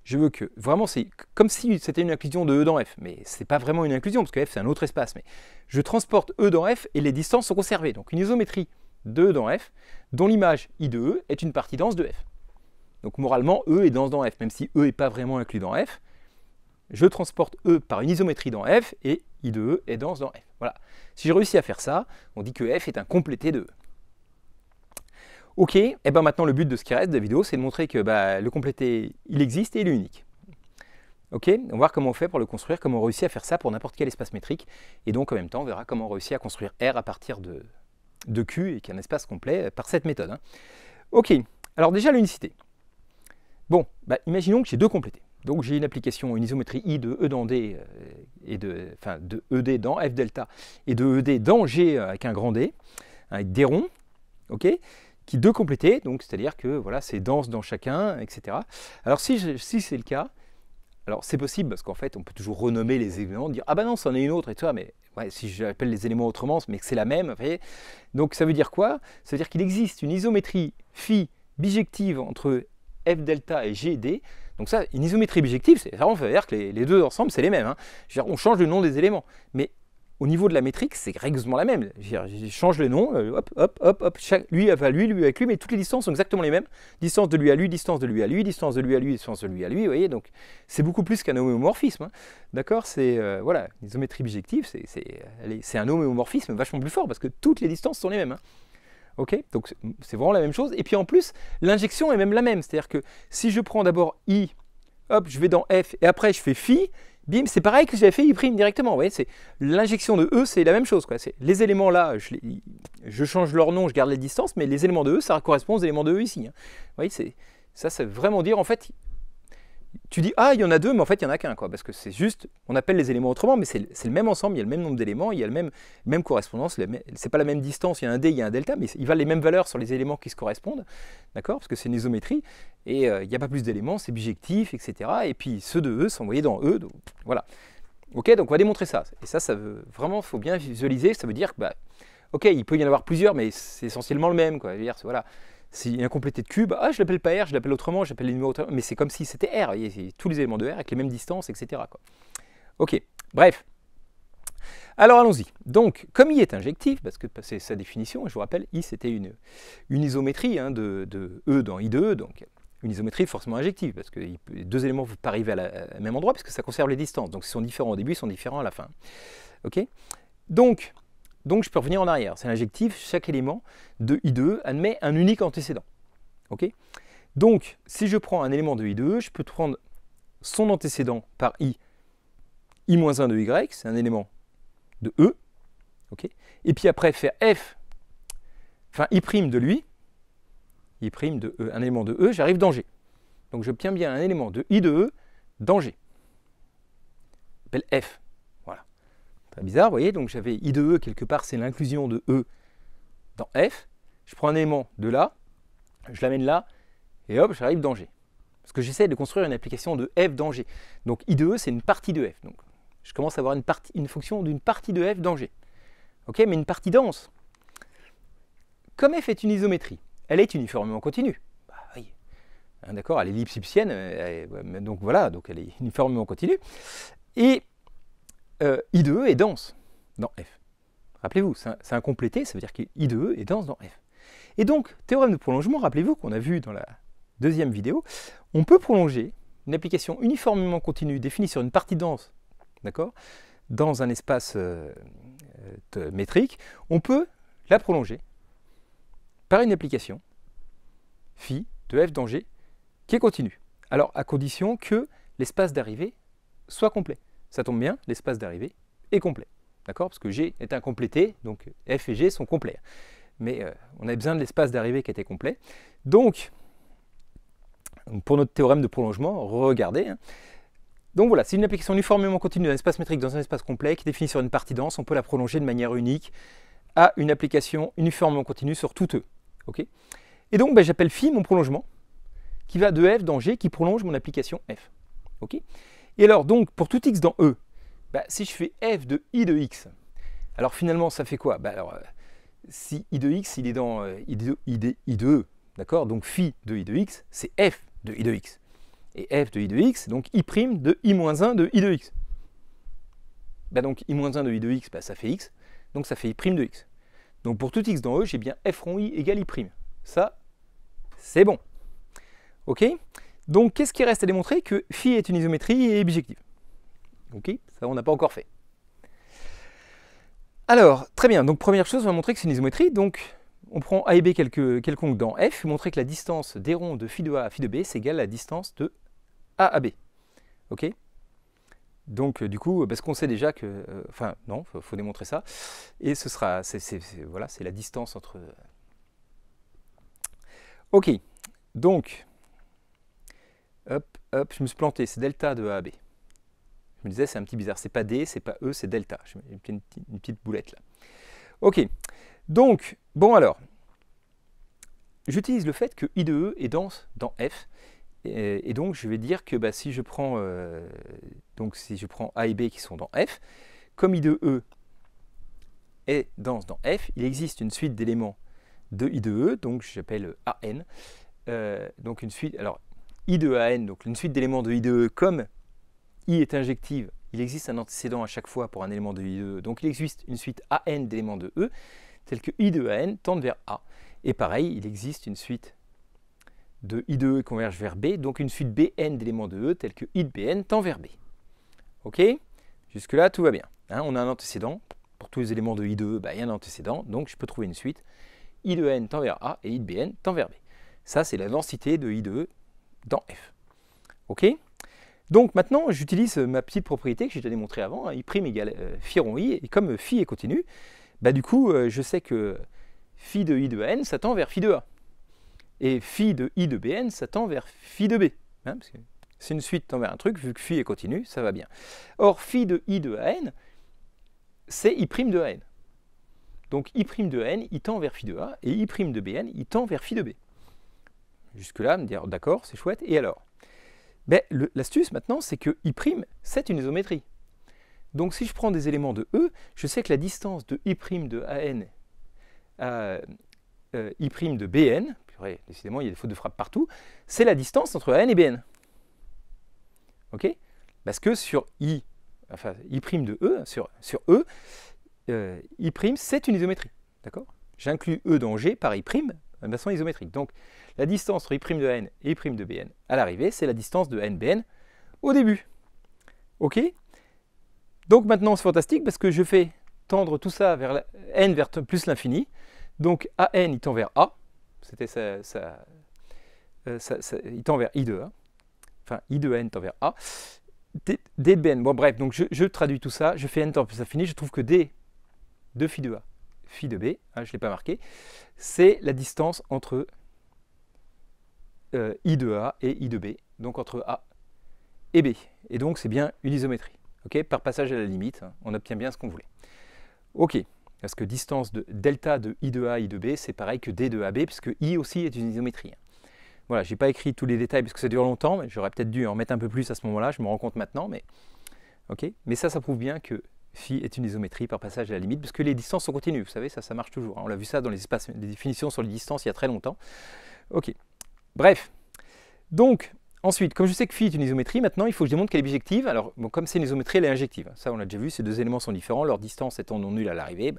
je veux que, vraiment, c'est comme si c'était une inclusion de E dans F, mais ce n'est pas vraiment une inclusion, parce que F, c'est un autre espace. Mais je transporte E dans F et les distances sont conservées. Donc, une isométrie de E dans F, dont l'image I de E est une partie dense de F. Donc, moralement, E est dense dans F, même si E n'est pas vraiment inclus dans F. Je transporte E par une isométrie dans F et I de E est dense dans F. Voilà. Si je réussis à faire ça, on dit que F est un complété de E. Ok, et ben maintenant le but de ce qui reste de la vidéo, c'est de montrer que le complété, il existe et il est unique. Ok, on va voir comment on fait pour le construire, comment on réussit à faire ça pour n'importe quel espace métrique. Et donc en même temps, on verra comment on réussit à construire R à partir de Q et qui est un espace complet par cette méthode. Hein. Ok, alors déjà l'unicité. Bon, imaginons que j'ai deux complétés. Donc j'ai une application, une isométrie I de E dans D, de ED dans F delta, et de ED dans G avec un grand D, avec des ronds, ok, qui deux complétés, donc c'est-à-dire que voilà, c'est dense dans chacun, etc. Alors si c'est le cas, alors c'est possible parce qu'en fait on peut toujours renommer les éléments, dire ah bah non, c'en est une autre et tout ça, mais ouais, si j'appelle les éléments autrement, mais que c'est la même, vous voyez. Donc ça veut dire quoi? Ça veut dire qu'il existe une isométrie phi bijective entre F delta et G D. Donc ça, une isométrie bijective, ça veut dire que les deux ensemble, c'est les mêmes. Hein. On change le nom des éléments. Mais au niveau de la métrique, c'est rigoureusement la même. Je change le nom, hop, hop, hop, hop, lui avec lui, mais toutes les distances sont exactement les mêmes. Distance de lui à lui, distance de lui à lui, distance de lui à lui, distance de lui à lui, vous voyez. Donc c'est beaucoup plus qu'un homéomorphisme. Hein. D'accord? C'est, voilà, l'isométrie bijective, c'est un homéomorphisme vachement plus fort parce que toutes les distances sont les mêmes. Hein. Ok, donc c'est vraiment la même chose. Et puis en plus, l'injection est même la même. C'est-à-dire que si je prends d'abord I, hop, je vais dans F, et après je fais phi, bim, c'est pareil que j'avais fait I' directement. Vous voyez, l'injection de E, c'est la même chose. Les éléments là, je change leur nom, je garde les distances, mais les éléments de E, ça correspond aux éléments de E ici. Hein. Vous voyez, ça veut vraiment dire, en fait, tu dis, ah, il y en a deux, mais en fait, il n'y en a qu'un, parce que c'est juste, on appelle les éléments autrement, mais c'est le même ensemble, il y a le même nombre d'éléments, il y a la même correspondance, c'est pas la même distance, il y a un D, il y a un delta, mais ils valent les mêmes valeurs sur les éléments qui se correspondent, d'accord, parce que c'est une isométrie, et il n'y a pas plus d'éléments, c'est bijectif, etc., et puis ceux de E sont envoyés dans E, donc, voilà. Ok, donc on va démontrer ça, et ça veut vraiment, il faut bien visualiser, ça veut dire que, ok, il peut y en avoir plusieurs, mais c'est essentiellement le même, quoi, voilà. S'il y a un complété de cube, je ne l'appelle pas R, je l'appelle autrement, j'appelle les numéros autrement, mais c'est comme si c'était R, voyez, tous les éléments de R avec les mêmes distances, etc. Quoi. Ok, bref. Alors allons-y. Donc, comme I est injectif, parce que c'est sa définition, je vous rappelle, I c'était une isométrie hein, de E dans I de E, donc une isométrie forcément injective, parce que deux éléments ne peuvent pas arriver au même endroit, parce que ça conserve les distances, donc s'ils sont différents au début, ils sont différents à la fin. Ok. Donc je peux revenir en arrière. C'est l'injectif, chaque élément de I de E admet un unique antécédent. Okay, donc si je prends un élément de I de E, je peux prendre son antécédent par I-1 de Y, c'est un élément de E. Okay, et puis après faire F, enfin I' de lui, I' de E, un élément de E, j'arrive dans G. Donc j'obtiens bien un élément de I de E dans G. Je l'appelle F. Bizarre, vous voyez, donc j'avais I de E quelque part, c'est l'inclusion de E dans F. Je prends un élément de là, je l'amène là, et hop, j'arrive dans G. Parce que j'essaie de construire une application de f dans G. Donc I de E, c'est une partie de f. Donc je commence à avoir une fonction d'une partie de f dans G. Ok, mais une partie dense. Comme f est une isométrie, elle est uniformément continue. Bah oui, hein, d'accord, elle est lipschitzienne, donc voilà, donc elle est uniformément continue. Et I de E est dense dans f. Rappelez-vous, c'est un complété, ça veut dire que I de E est dense dans f. Et donc, théorème de prolongement, rappelez-vous qu'on a vu dans la deuxième vidéo, on peut prolonger une application uniformément continue définie sur une partie dense, d'accord, dans un espace métrique, on peut la prolonger par une application phi de f dans G qui est continue. Alors, à condition que l'espace d'arrivée soit complet. Ça tombe bien, l'espace d'arrivée est complet. D'accord? Parce que G est un complété, donc f et G sont complets. Mais on a besoin de l'espace d'arrivée qui était complet. Donc, pour notre théorème de prolongement, regardez. Hein. Donc voilà, c'est une application uniformément continue d'un espace métrique dans un espace complet qui est définie sur une partie dense. On peut la prolonger de manière unique à une application uniformément continue sur tout E. Okay, et donc, j'appelle phi mon prolongement, qui va de f dans G, qui prolonge mon application f. Okay, et alors, donc, pour tout x dans E, si je fais f de I de x, alors finalement, ça fait quoi? Si I de x, il est dans I de E, d'accord? Donc phi de I de x, c'est f de I de x. Et f de I de x, donc I' de I-1 de I de x. Donc I-1 de I de x, ça fait x, donc ça fait I' de x. Donc pour tout x dans E, j'ai bien f rond i égale I'. Ça, c'est bon. Ok? Donc qu'est-ce qui reste à démontrer? Que phi est une isométrie et est bijective. Ok? Ça, on n'a pas encore fait. Alors, très bien, donc première chose, on va montrer que c'est une isométrie, donc on prend A et B quelconque dans F, et montrer que la distance des ronds de phi de A à phi de B, c'est égal à la distance de A à B. Ok? Donc du coup, parce qu'on sait déjà que... Enfin, non, il faut démontrer ça, et ce sera... Voilà, c'est la distance entre... Ok, donc... Hop, je me suis planté, c'est delta de A à B. Je me disais, c'est un petit bizarre, c'est pas D, c'est pas E, c'est delta. Je mets une petite boulette là. Ok, donc, bon alors, j'utilise le fait que I de E est dense dans F, et donc je vais dire que si je prends A et B qui sont dans F, comme I de E est dense dans F, il existe une suite d'éléments de I de E, donc j'appelle AN, donc une suite, alors I de AN, donc une suite d'éléments de I de E, comme I est injective, il existe un antécédent à chaque fois pour un élément de I de E. Donc il existe une suite AN d'éléments de E, telle que I de AN tende vers A. Et pareil, il existe une suite de I de E qui converge vers B, donc une suite BN d'éléments de E, telle que I de BN tend vers B. Ok? Jusque-là, tout va bien. Hein, on a un antécédent. Pour tous les éléments de I de E, il y a un antécédent, donc je peux trouver une suite. I de N tend vers A et I de BN tend vers B. Ça, c'est la densité de I de E dans F. Ok? Donc maintenant, j'utilise ma petite propriété que j'ai déjà démontrée avant, I' égale phi rond i, et comme phi est continu, du coup, je sais que phi de I de N, ça tend vers phi de A. Et phi de I de Bn, ça tend vers phi de B. Hein, parce que c'est une suite tend vers un truc, vu que phi est continu, ça va bien. Or, phi de I de An, c'est I' de An. Donc I' de An, il tend vers phi de A, et I' de Bn, il tend vers phi de B. Jusque-là, me dire d'accord, c'est chouette, et alors? L'astuce maintenant, c'est que I', c'est une isométrie. Donc si je prends des éléments de E, je sais que la distance de I' de AN à I' de Bn, purée, décidément il y a des fautes de frappe partout, c'est la distance entre AN et Bn. Ok? Parce que sur I' de E, sur E, I' c'est une isométrie. D'accord? J'inclus E dans G par I' de façon isométrique. Donc la distance entre I' de AN et I' de Bn à l'arrivée, c'est la distance de AN-Bn au début. Ok? Donc maintenant c'est fantastique parce que je fais tendre tout ça vers n vers plus l'infini. Donc AN il tend vers A. C'était il tend vers I de A. Enfin I de N tend vers A. D de Bn. Bon bref, donc je traduis tout ça. Je fais n tend plus l'infini. Je trouve que D de phi de A, phi de B, hein, je ne l'ai pas marqué, c'est la distance entre I de A et I de B. Donc entre A et B. Et donc c'est bien une isométrie. Okay, par passage à la limite, on obtient bien ce qu'on voulait. Ok, Parce que distance de delta de I de A, I de B, c'est pareil que D de AB, puisque I aussi est une isométrie. Voilà, je n'ai pas écrit tous les détails parce que ça dure longtemps, mais j'aurais peut-être dû en mettre un peu plus à ce moment-là, je me rends compte maintenant, mais ok. Mais ça prouve bien que phi est une isométrie par passage à la limite, parce que les distances sont continues, vous savez, ça marche toujours. On l'a vu ça dans les définitions sur les distances il y a très longtemps. Ok, bref. Donc, ensuite, comme je sais que phi est une isométrie, maintenant il faut que je démontre qu'elle est bijective. Alors, bon, comme c'est une isométrie, elle est injective. Ça, on l'a déjà vu, ces deux éléments sont différents, leur distance étant non nulle à l'arrivée,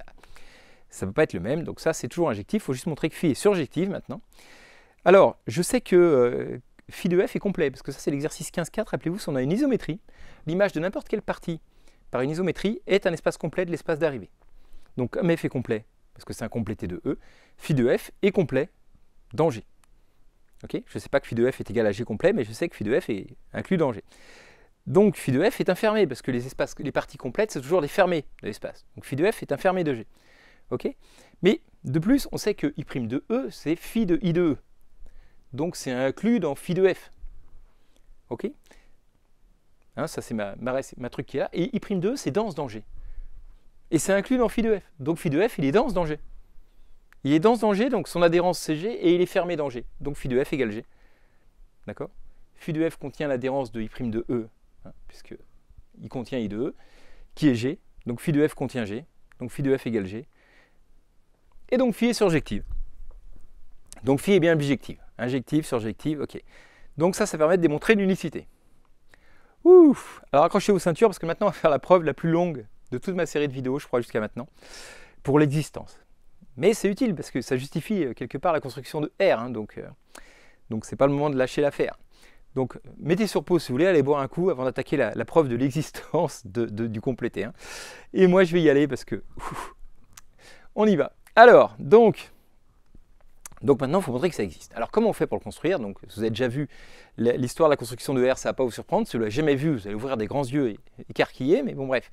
ça ne peut pas être le même, donc ça c'est toujours injectif, il faut juste montrer que phi est surjective maintenant. Alors, je sais que phi de f est complet, parce que ça c'est l'exercice 15.4, rappelez-vous, si on a une isométrie, l'image de n'importe quelle partie par une isométrie est un espace complet de l'espace d'arrivée. Donc comme f est complet, parce que c'est un complété de E, phi de f est complet dans G. Okay, je ne sais pas que phi de f est égal à G complet, mais je sais que phi de f est inclus dans G. Donc phi de f est infermé, parce que les parties complètes, c'est toujours des fermés de l'espace. Donc phi de f est infermé de G. Okay, mais de plus, on sait que I' de E, c'est phi de I de E. Donc c'est inclus dans phi de f. Ok, hein, ça c'est ma truc qui est là. Et I' de E, c'est dense dans G. Et c'est inclus dans phi de f. Donc phi de f, il est dense dans G. Il est dense dans G, donc son adhérence c'est G, et il est fermé dans G. Donc phi de f égale G. D'accord? Phi de f contient l'adhérence de I' de E, hein, puisque il contient I de E, qui est G. Donc phi de f contient G. Donc phi de f égale G. Et donc phi est surjective. Donc phi est bien bijective. Injective, surjective, ok. Donc ça permet de démontrer l'unicité. Ouf! Alors accrochez vos ceintures parce que maintenant on va faire la preuve la plus longue de toute ma série de vidéos, je crois, jusqu'à maintenant, pour l'existence. Mais c'est utile parce que ça justifie quelque part la construction de R, hein, donc c'est pas le moment de lâcher l'affaire. Donc mettez sur pause si vous voulez, allez boire un coup avant d'attaquer la preuve de l'existence du complété. Hein. Et moi je vais y aller parce que on y va. Alors, donc maintenant, il faut montrer que ça existe. Alors, comment on fait pour le construire? Donc, vous avez déjà vu l'histoire de la construction de R, ça ne va pas vous surprendre. Si vous ne l'avez jamais vu, vous allez ouvrir des grands yeux et écarquiller, mais bon, bref.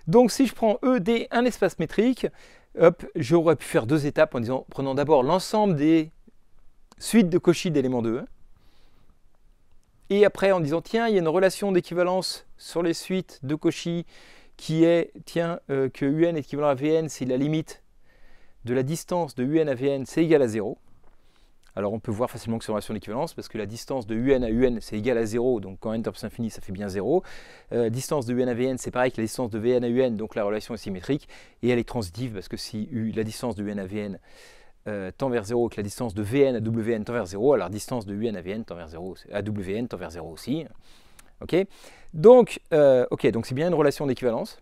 Donc, si je prends ED, un espace métrique, hop, j'aurais pu faire deux étapes en prenant d'abord l'ensemble des suites de Cauchy d'éléments de E. Et après, en disant, tiens, il y a une relation d'équivalence sur les suites de Cauchy qui est, tiens, que UN est équivalent à VN si la limite de la distance de UN à VN, c'est égal à 0. Alors on peut voir facilement que c'est une relation d'équivalence parce que la distance de UN à UN c'est égal à 0, donc quand n tend vers l'infini ça fait bien 0. Distance de UN à VN c'est pareil que la distance de VN à UN, donc la relation est symétrique et elle est transitive parce que si la distance de UN à VN tend vers 0 et que la distance de VN à WN tend vers 0, alors la distance de UN à VN tend vers 0, à WN tend vers 0 aussi. Ok, donc c'est bien une relation d'équivalence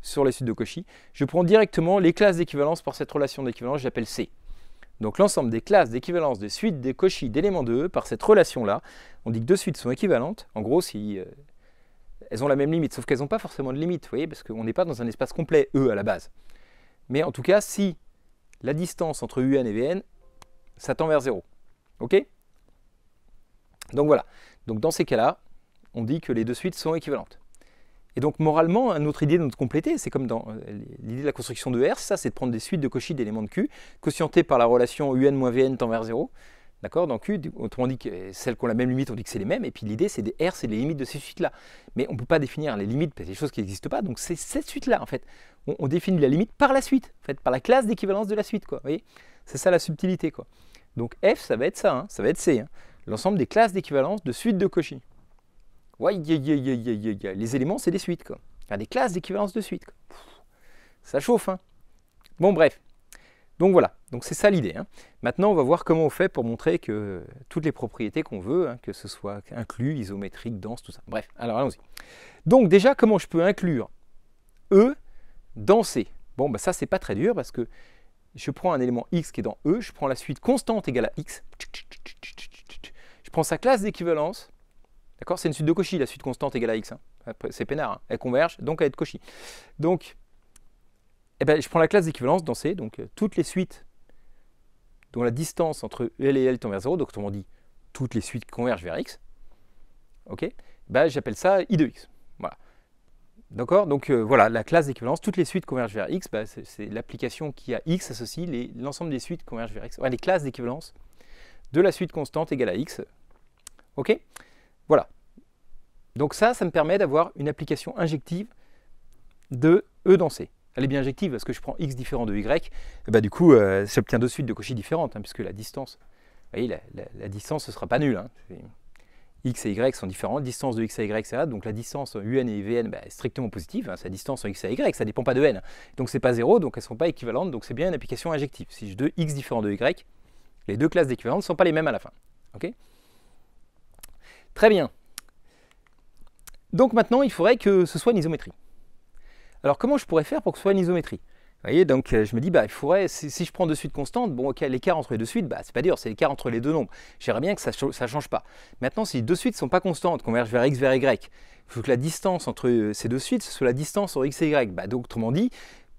sur les suites de Cauchy. Je prends directement les classes d'équivalence pour cette relation d'équivalence, j'appelle C. Donc l'ensemble des classes d'équivalence des suites des Cauchy d'éléments de E par cette relation-là, on dit que deux suites sont équivalentes, en gros si elles ont la même limite, sauf qu'elles n'ont pas forcément de limite, vous voyez, parce qu'on n'est pas dans un espace complet E à la base. Mais en tout cas, si la distance entre UN et VN, ça tend vers 0. Ok? Donc voilà. Donc dans ces cas-là, on dit que les deux suites sont équivalentes. Et donc moralement, une autre idée de notre complété, c'est comme dans l'idée de la construction de R, ça c'est de prendre des suites de Cauchy d'éléments de Q, quotientées par la relation UN moins VN tend vers 0. D'accord? Dans Q, autrement dit, celles qui ont la même limite, on dit que c'est les mêmes, et puis l'idée c'est des R, c'est les limites de ces suites-là. Mais on ne peut pas définir les limites, parce que c'est des choses qui n'existent pas, donc c'est cette suite-là en fait. On définit la limite par la suite, en fait, par la classe d'équivalence de la suite, quoi. Vous voyez? C'est ça la subtilité, quoi. Donc F, ça va être ça, hein, ça va être C, hein, l'ensemble des classes d'équivalence de suites de Cauchy. Ouais, les éléments, c'est des suites, quoi. Enfin, des classes d'équivalence de suites, quoi. Ça chauffe, hein. Bon, bref. Donc voilà, donc c'est ça l'idée. Hein. Maintenant, on va voir comment on fait pour montrer que toutes les propriétés qu'on veut, hein, que ce soit inclus, isométrique, dense, tout ça. Bref, alors allons-y. Donc déjà, comment je peux inclure E dans C? Bon, bah ça, c'est pas très dur parce que je prends un élément X qui est dans E, je prends la suite constante égale à X, je prends sa classe d'équivalence. D'accord? C'est une suite de Cauchy, la suite constante égale à X. Hein. C'est peinard, hein. Elle converge, donc elle est de Cauchy. Donc, je prends la classe d'équivalence dans C, donc toutes les suites dont la distance entre L et L tend vers 0, donc autrement dit, toutes les suites qui convergent vers X. Ok? J'appelle ça I de X. Voilà. D'accord? Donc voilà, la classe d'équivalence, toutes les suites convergent vers X, c'est l'application qui a X associe l'ensemble des suites convergent vers X. Ouais, les classes d'équivalence de la suite constante égale à X. Ok? Voilà. Donc ça me permet d'avoir une application injective de E dans C. elle est bien injective parce que je prends x différent de y, et bah, du coup, j'obtiens deux suites de Cauchy différentes, hein, puisque la distance, vous voyez, la distance, ce ne sera pas nul. Hein. X et y sont différentes, distance de x à y, c'est donc la distance un et vn bah, est strictement positive, hein, c'est la distance en x à y, ça ne dépend pas de n. Donc c'est pas 0, donc elles ne sont pas équivalentes, donc c'est bien une application injective. Si j'ai deux x différents de y, les deux classes d'équivalentes ne sont pas les mêmes à la fin. Okay, très bien. Donc maintenant, il faudrait que ce soit une isométrie. Alors comment je pourrais faire pour que ce soit une isométrie? Vous voyez, donc je me dis, bah, il faudrait, si je prends deux suites constantes, bon, ok, l'écart entre les deux suites, bah, c'est pas dur, c'est l'écart entre les deux nombres. J'aimerais bien que ça ne change pas. Maintenant, si deux suites ne sont pas constantes, convergent vers x, vers y, il faut que la distance entre ces deux suites, ce soit la distance entre x et y. Bah, donc, autrement dit,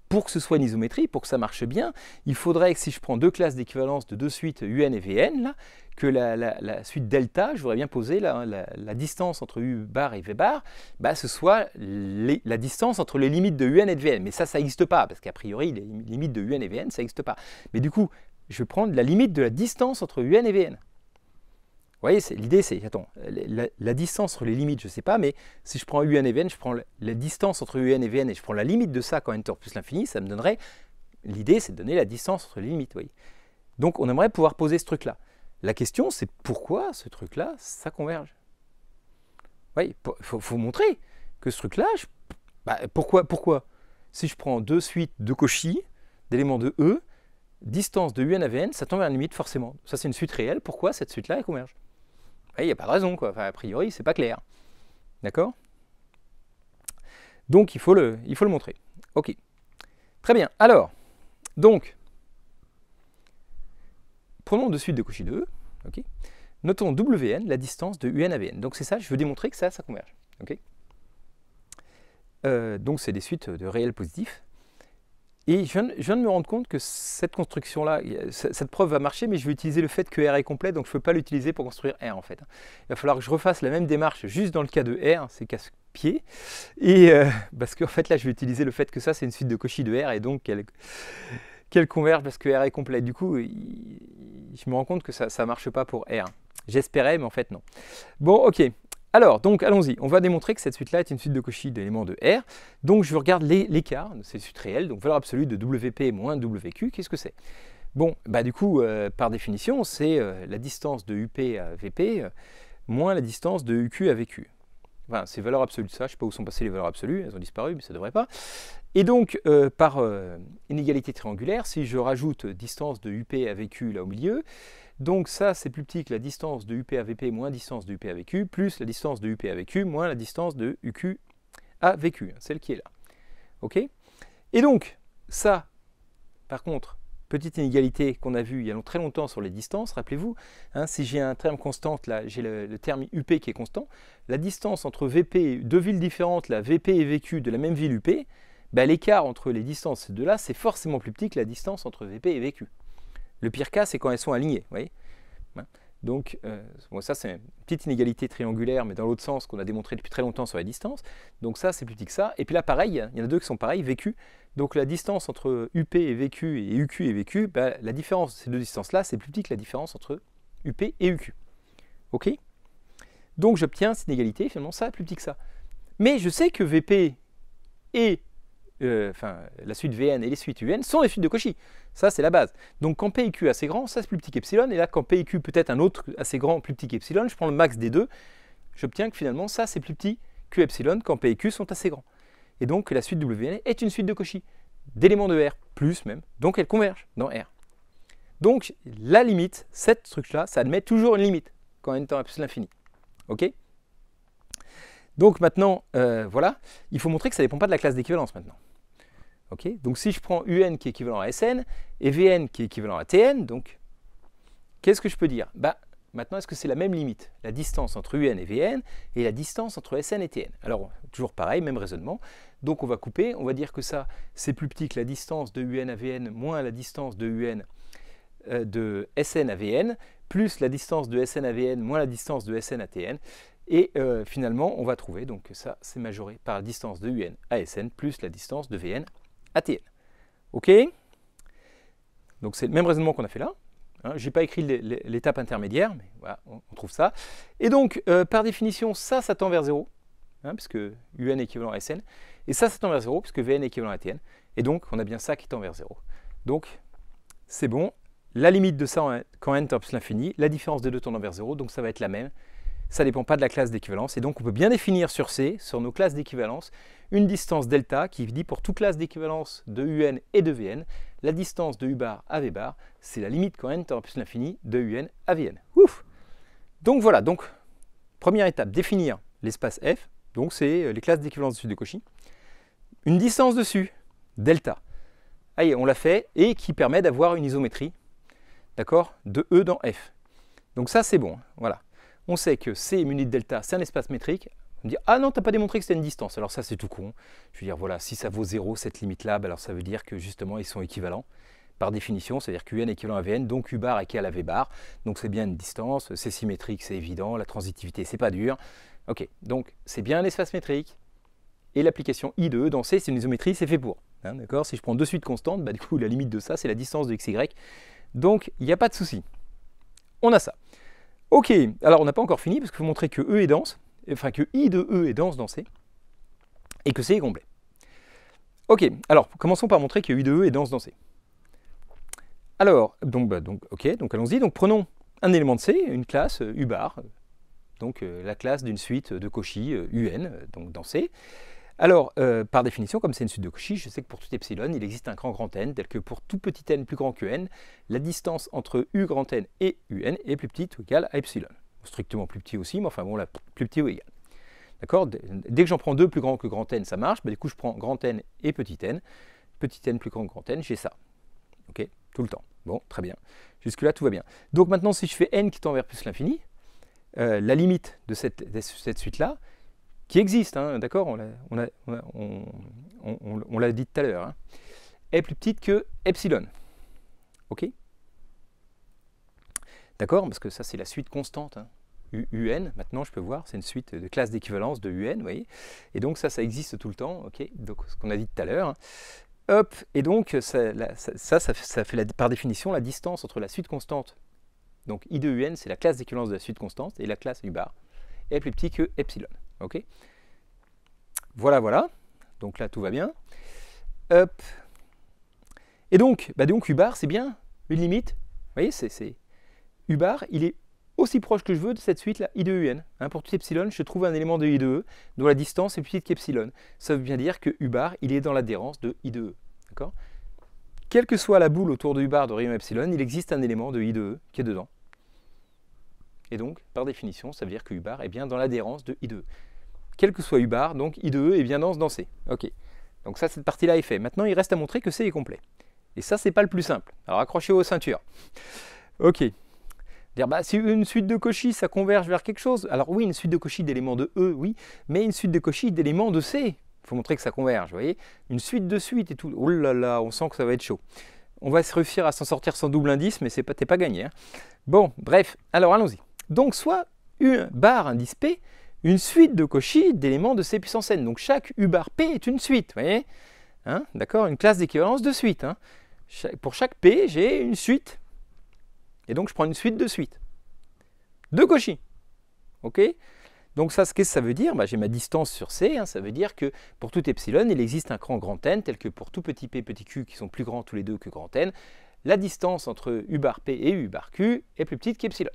pour que ce soit une isométrie, pour que ça marche bien, il faudrait que si je prends deux classes d'équivalence de deux suites un et vn, là, que la suite delta, je voudrais bien poser la distance entre u bar et v bar, bah, ce soit la distance entre les limites de un et de vn. Mais ça n'existe pas, parce qu'a priori, les limites de un et vn, ça n'existe pas. Mais du coup, je vais prendre la limite de la distance entre un et vn. Vous voyez, l'idée c'est, attends, la distance entre les limites, je ne sais pas, mais si je prends un et vn, je prends la distance entre un et vn et je prends la limite de ça quand n tend plus l'infini, ça me donnerait, l'idée c'est de donner la distance entre les limites. Vous voyez. Donc on aimerait pouvoir poser ce truc-là. La question c'est pourquoi ce truc-là, ça converge. Il faut montrer que ce truc-là, pourquoi si je prends deux suites de Cauchy, d'éléments de E, distance de un à vn, ça tend vers la limite forcément. Ça c'est une suite réelle, pourquoi cette suite-là elle converge? Il n'y a pas de raison, quoi. Enfin, a priori, c'est pas clair. D'accord? Donc, il faut le montrer. Ok. Très bien. Alors, donc, prenons deux suites de Cauchy de E. Okay. Notons Wn, la distance de un à Vn. Donc, c'est ça, je veux démontrer que ça converge. Okay. Donc, c'est des suites de réels positifs. Et je viens de me rendre compte que cette construction-là, cette preuve va marcher, mais je vais utiliser le fait que R est complet, donc je ne peux pas l'utiliser pour construire R en fait. Il va falloir que je refasse la même démarche juste dans le cas de R, c'est casse-pied, et parce qu'en fait là je vais utiliser le fait que ça c'est une suite de Cauchy de R, et donc qu'elle converge parce que R est complet. Du coup, je me rends compte que ça ne marche pas pour R. J'espérais, mais en fait non. Bon, ok. Alors, donc, allons-y. On va démontrer que cette suite-là est une suite de Cauchy d'éléments de R. Donc, je regarde l'écart de ces suites réelles, donc valeur absolue de WP moins WQ. Qu'est-ce que c'est? Bon, bah du coup, par définition, c'est la distance de UP à VP moins la distance de UQ à VQ. Enfin, c'est valeur absolue de ça. Je ne sais pas où sont passées les valeurs absolues. Elles ont disparu, mais ça ne devrait pas. Et donc, par inégalité triangulaire, si je rajoute distance de UP à VQ là au milieu, donc ça, c'est plus petit que la distance de UP à VP moins distance de UP à VQ, plus la distance de UP à VQ moins la distance de UQ à VQ, celle qui est là. OK? Et donc, ça, par contre, petite inégalité qu'on a vue il y a très longtemps sur les distances, rappelez-vous, hein, si j'ai un terme constant, là, j'ai le terme UP qui est constant, la distance entre VP, deux villes différentes, la VP et VQ de la même ville UP, bah, l'écart entre les distances de ces deux-là, c'est forcément plus petit que la distance entre VP et VQ. Le pire cas, c'est quand elles sont alignées. Vous voyez, donc, bon, ça, c'est une petite inégalité triangulaire, mais dans l'autre sens qu'on a démontré depuis très longtemps sur la distance. Donc ça, c'est plus petit que ça. Et puis là, pareil, il y en a deux qui sont pareils, VQ. Donc la distance entre UP et VQ et UQ et VQ, bah, la différence de ces deux distances-là, c'est plus petit que la différence entre UP et UQ. OK? Donc j'obtiens cette inégalité, finalement, ça, plus petit que ça. Mais je sais que VP et la suite Vn et les suites Un sont les suites de Cauchy. Ça, c'est la base. Donc, quand P et Q est assez grand, ça, c'est plus petit qu'epsilon. Et là, quand P et Q peut être un autre assez grand, plus petit qu'epsilon, je prends le max des deux. J'obtiens que finalement, ça, c'est plus petit que epsilon quand P et Q sont assez grands. Et donc, la suite Wn est une suite de Cauchy, d'éléments de R, plus même. Donc, elle converge dans R. Donc, la limite, cette truc-là, ça admet toujours une limite quand n tend à plus l'infini. OK? Donc, maintenant, voilà, il faut montrer que ça ne dépend pas de la classe d'équivalence maintenant. Okay, donc si je prends UN qui est équivalent à Sn et Vn qui est équivalent à Tn, donc qu'est-ce que je peux dire? Bah, maintenant, est-ce que c'est la même limite? La distance entre UN et Vn et la distance entre Sn et Tn. Alors, toujours pareil, même raisonnement. Donc on va couper, on va dire que ça, c'est plus petit que la distance de UN à Vn moins la distance de UN de Sn à Vn, plus la distance de Sn à Vn moins la distance de Sn à Tn. Et finalement, on va trouver donc que ça, c'est majoré par la distance de UN à Sn plus la distance de Vn à Tn. OK? Donc c'est le même raisonnement qu'on a fait là. Hein, je n'ai pas écrit l'étape intermédiaire, mais voilà, on trouve ça. Et donc, par définition, ça tend vers 0, hein, puisque UN est équivalent à Sn. Et ça tend vers 0, puisque Vn est équivalent à Tn. Et donc, on a bien ça qui tend vers 0. Donc, c'est bon. La limite de ça, quand n tend vers l'infini, la différence des deux tendant vers 0, donc ça va être la même. Ça ne dépend pas de la classe d'équivalence. Et donc, on peut bien définir sur C, sur nos classes d'équivalence, une distance delta qui dit pour toute classe d'équivalence de UN et de Vn, la distance de U bar à V bar, c'est la limite quand n tend vers l'infini de UN à Vn. Ouf! Donc voilà, donc, première étape, définir l'espace F. Donc, c'est les classes d'équivalence dessus de Cauchy. Une distance dessus, delta. Allez, on l'a fait, et qui permet d'avoir une isométrie, d'accord, de E dans F. Donc ça, c'est bon, voilà. On sait que C muni de delta, c'est un espace métrique. On me dit, ah non, tu n'as pas démontré que c'était une distance. Alors ça, c'est tout con. Je veux dire, voilà, si ça vaut 0, cette limite-là, alors ça veut dire que justement, ils sont équivalents. Par définition, c'est-à-dire que UN est équivalent à Vn, donc U bar est égal à V bar. Donc c'est bien une distance, c'est symétrique, c'est évident. La transitivité, c'est pas dur. Ok, donc c'est bien un espace métrique. Et l'application I de E dans C, c'est une isométrie, c'est fait pour. Hein, d'accord? Si je prends deux suites constantes, bah, du coup, la limite de ça, c'est la distance de XY. Donc, il n'y a pas de souci. On a ça. Ok, alors on n'a pas encore fini parce qu'il faut montrer que E est dense, enfin que I de E est dense dans C, et que C est complet. Ok, alors commençons par montrer que I de E est dense dans C. Alors, donc allons-y. Donc prenons un élément de C, une classe U bar, donc la classe d'une suite de Cauchy UN, donc dans C. Alors, par définition, comme c'est une suite de Cauchy, je sais que pour tout epsilon, il existe un grand N, tel que pour tout petit n plus grand que n, la distance entre U grand N et UN est plus petite ou égale à epsilon. Strictement plus petit aussi, mais enfin bon, là, plus petit ou égal. D'accord? Dès que j'en prends deux plus grands que grand N, ça marche. Bah, du coup, je prends grand N et petit n plus grand que grand N, j'ai ça. Ok? Tout le temps. Bon, très bien. Jusque-là, tout va bien. Donc maintenant, si je fais n qui tend vers plus l'infini, la limite de cette suite-là, qui existe, hein, d'accord, on l'a dit tout à l'heure, hein, est plus petite que epsilon. Ok? D'accord? Parce que ça, c'est la suite constante. Hein. UN, maintenant, je peux voir, c'est une suite de classe d'équivalence de UN, vous voyez? Et donc, ça existe tout le temps, ok? Donc, ce qu'on a dit tout à l'heure. Hein. Hop, et donc, ça fait par définition la distance entre la suite constante. Donc, I de UN, c'est la classe d'équivalence de la suite constante, et la classe U bar est plus petit que epsilon. Ok? Voilà, voilà. Donc là, tout va bien. Hop. Et donc, U bar, c'est bien une limite. Vous voyez, c'est U bar, il est aussi proche que je veux de cette suite-là, I de UN. Hein, pour tout epsilon, je trouve un élément de I de E dont la distance est plus petite qu'epsilon. Ça veut bien dire que U bar, il est dans l'adhérence de I de E. D'accord? Quelle que soit la boule autour de U bar de rayon epsilon, il existe un élément de I de E qui est dedans. Et donc, par définition, ça veut dire que U bar est bien dans l'adhérence de I de E. Quel que soit U bar, donc I de E est bien dense dans C. Ok. Donc ça, cette partie-là est faite. Maintenant, il reste à montrer que C est complet. Et ça, c'est pas le plus simple. Alors accrochez-vous aux ceintures. Ok. Dire, si une suite de Cauchy, ça converge vers quelque chose. Alors oui, une suite de Cauchy d'éléments de E, oui, mais une suite de Cauchy d'éléments de C. Il faut montrer que ça converge, vous voyez. Une suite de suite et tout. Oh là là, on sent que ça va être chaud. On va réussir à s'en sortir sans double indice, mais t'es pas gagné. Hein. Bon, bref, alors allons-y. Donc soit U bar indice P, une suite de Cauchy d'éléments de C puissance n. Donc chaque U bar P est une suite, vous voyez, hein, d'accord, une classe d'équivalence de suite. Hein. Pour chaque P, j'ai une suite. Et donc je prends une suite de suite. De Cauchy. Ok? Donc ça, qu'est-ce que ça veut dire? J'ai ma distance sur C, hein, ça veut dire que pour tout epsilon, il existe un grand N, tel que pour tout petit p, petit q, qui sont plus grands tous les deux que grand N, la distance entre U bar P et U bar Q est plus petite qu'epsilon.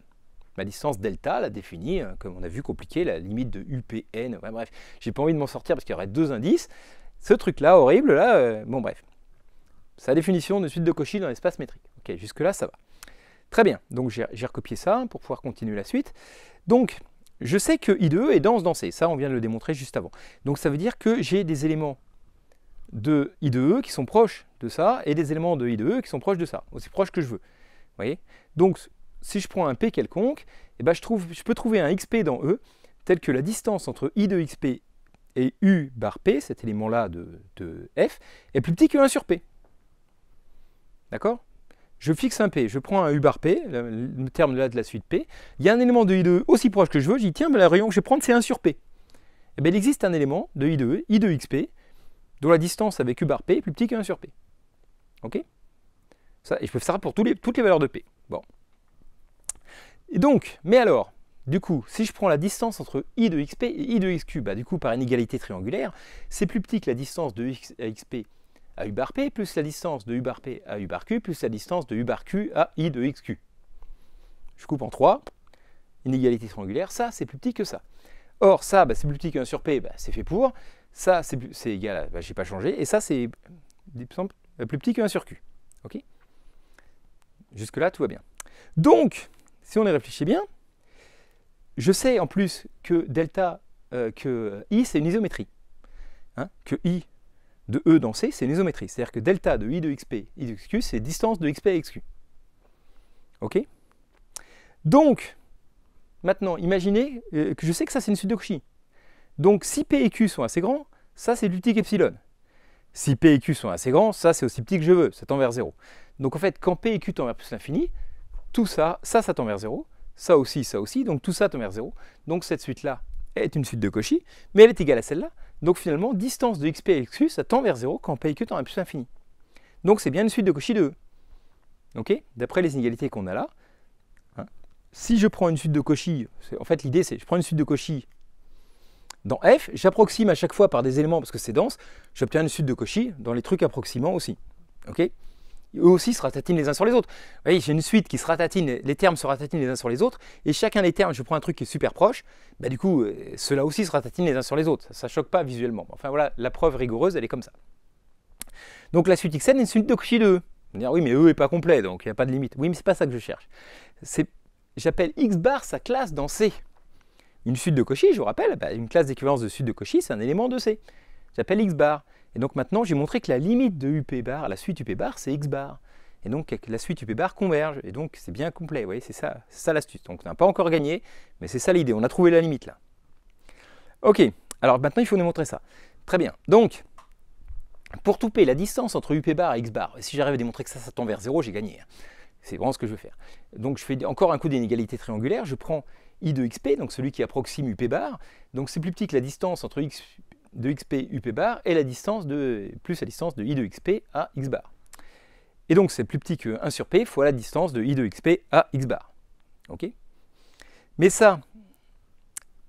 Ma distance delta, la définit, comme on a vu compliqué, la limite de UPN. Ouais, bref, j'ai pas envie de m'en sortir parce qu'il y aurait deux indices. Ce truc-là, horrible, là, bon bref. C'est la définition de suite de Cauchy dans l'espace métrique. Ok, jusque-là, ça va. Très bien, donc j'ai recopié ça pour pouvoir continuer la suite. Donc, je sais que I de E est dense dans C. Ça, on vient de le démontrer juste avant. Donc, ça veut dire que j'ai des éléments de I de E qui sont proches de ça et des éléments de I de E qui sont proches de ça, aussi proches que je veux. Vous voyez? Donc, si je prends un P quelconque, eh ben je peux trouver un XP dans E tel que la distance entre I de XP et U bar P, cet élément-là de F, est plus petit que 1 sur P. D'accord? Je fixe un P, je prends un U bar P, le terme là de la suite P, il y a un élément de I de E aussi proche que je veux, je dis tiens, le rayon que je vais prendre c'est 1 sur P. Eh bien, il existe un élément de I de E, I de XP, dont la distance avec U bar P est plus petit que 1 sur P. Ok? Ça, et je peux faire ça pour toutes les valeurs de P. Bon. Et donc, mais alors, du coup, si je prends la distance entre I de XP et I de XQ, du coup, par inégalité triangulaire, c'est plus petit que la distance de X à XP à u bar p plus la distance de u bar p à u bar q plus la distance de u bar q à i de xq. Je coupe en 3, inégalité triangulaire, ça c'est plus petit que ça. Or ça, c'est plus petit que 1 sur p, c'est fait pour, ça c'est égal à, j'ai pas changé, et ça c'est plus petit que 1 sur q. Ok. Jusque là tout va bien. Donc, si on y réfléchit bien, je sais en plus que delta, que I c'est une isométrie. Hein, que I de E dans C c'est une isométrie. C'est-à-dire que delta de I de XP, I de XQ c'est distance de XP à XQ. Ok. Donc, maintenant, imaginez que je sais que ça c'est une suite de Cauchy. Donc si P et Q sont assez grands, ça c'est plus petit qu'epsilon. Si P et Q sont assez grands, ça c'est aussi petit que je veux, ça tend vers 0. Donc en fait, quand P et Q tend vers plus l'infini, tout ça, ça tend vers 0, ça aussi, donc tout ça tend vers 0. Donc cette suite-là est une suite de Cauchy, mais elle est égale à celle-là. Donc finalement, distance de XP à XQ, ça tend vers 0 quand P et Q tend vers plus l'infini. Donc c'est bien une suite de Cauchy de E. Ok. D'après les inégalités qu'on a là, hein, si je prends une suite de Cauchy, en fait l'idée c'est je prends une suite de Cauchy dans F, j'approxime à chaque fois par des éléments parce que c'est dense, j'obtiens une suite de Cauchy dans les trucs approximants aussi. Ok. Eux aussi se ratatinent les uns sur les autres. Vous voyez, j'ai une suite qui se ratatine, les termes se ratatinent les uns sur les autres, et chacun des termes, je prends un truc qui est super proche, du coup, ceux-là aussi se ratatinent les uns sur les autres. Ça ne choque pas visuellement. Enfin voilà, la preuve rigoureuse, elle est comme ça. Donc la suite xn est une suite de Cauchy de E. Vous dire, oui, mais E n'est pas complet, donc il n'y a pas de limite. Oui, mais ce n'est pas ça que je cherche. J'appelle x bar sa classe dans C. Une suite de Cauchy, je vous rappelle, une classe d'équivalence de suite de Cauchy, c'est un élément de C. J'appelle x bar. Et donc maintenant, j'ai montré que la limite de UP bar, la suite UP bar, c'est x bar. Et donc la suite UP bar converge. Et donc c'est bien complet. Vous voyez, c'est ça l'astuce. Donc on n'a pas encore gagné, mais c'est ça l'idée. On a trouvé la limite là. Ok, alors maintenant il faut nous montrer ça. Très bien. Donc, pour tout P, la distance entre UP bar et x bar, si j'arrive à démontrer que ça tend vers 0, j'ai gagné. C'est vraiment ce que je veux faire. Donc je fais encore un coup d'inégalité triangulaire. Je prends I de XP, donc celui qui approxime UP bar. Donc c'est plus petit que la distance entre x de xp up bar et la distance plus la distance de I de xp à x bar. Et donc c'est plus petit que 1 sur p fois la distance de I de xp à x bar. Ok. Mais ça,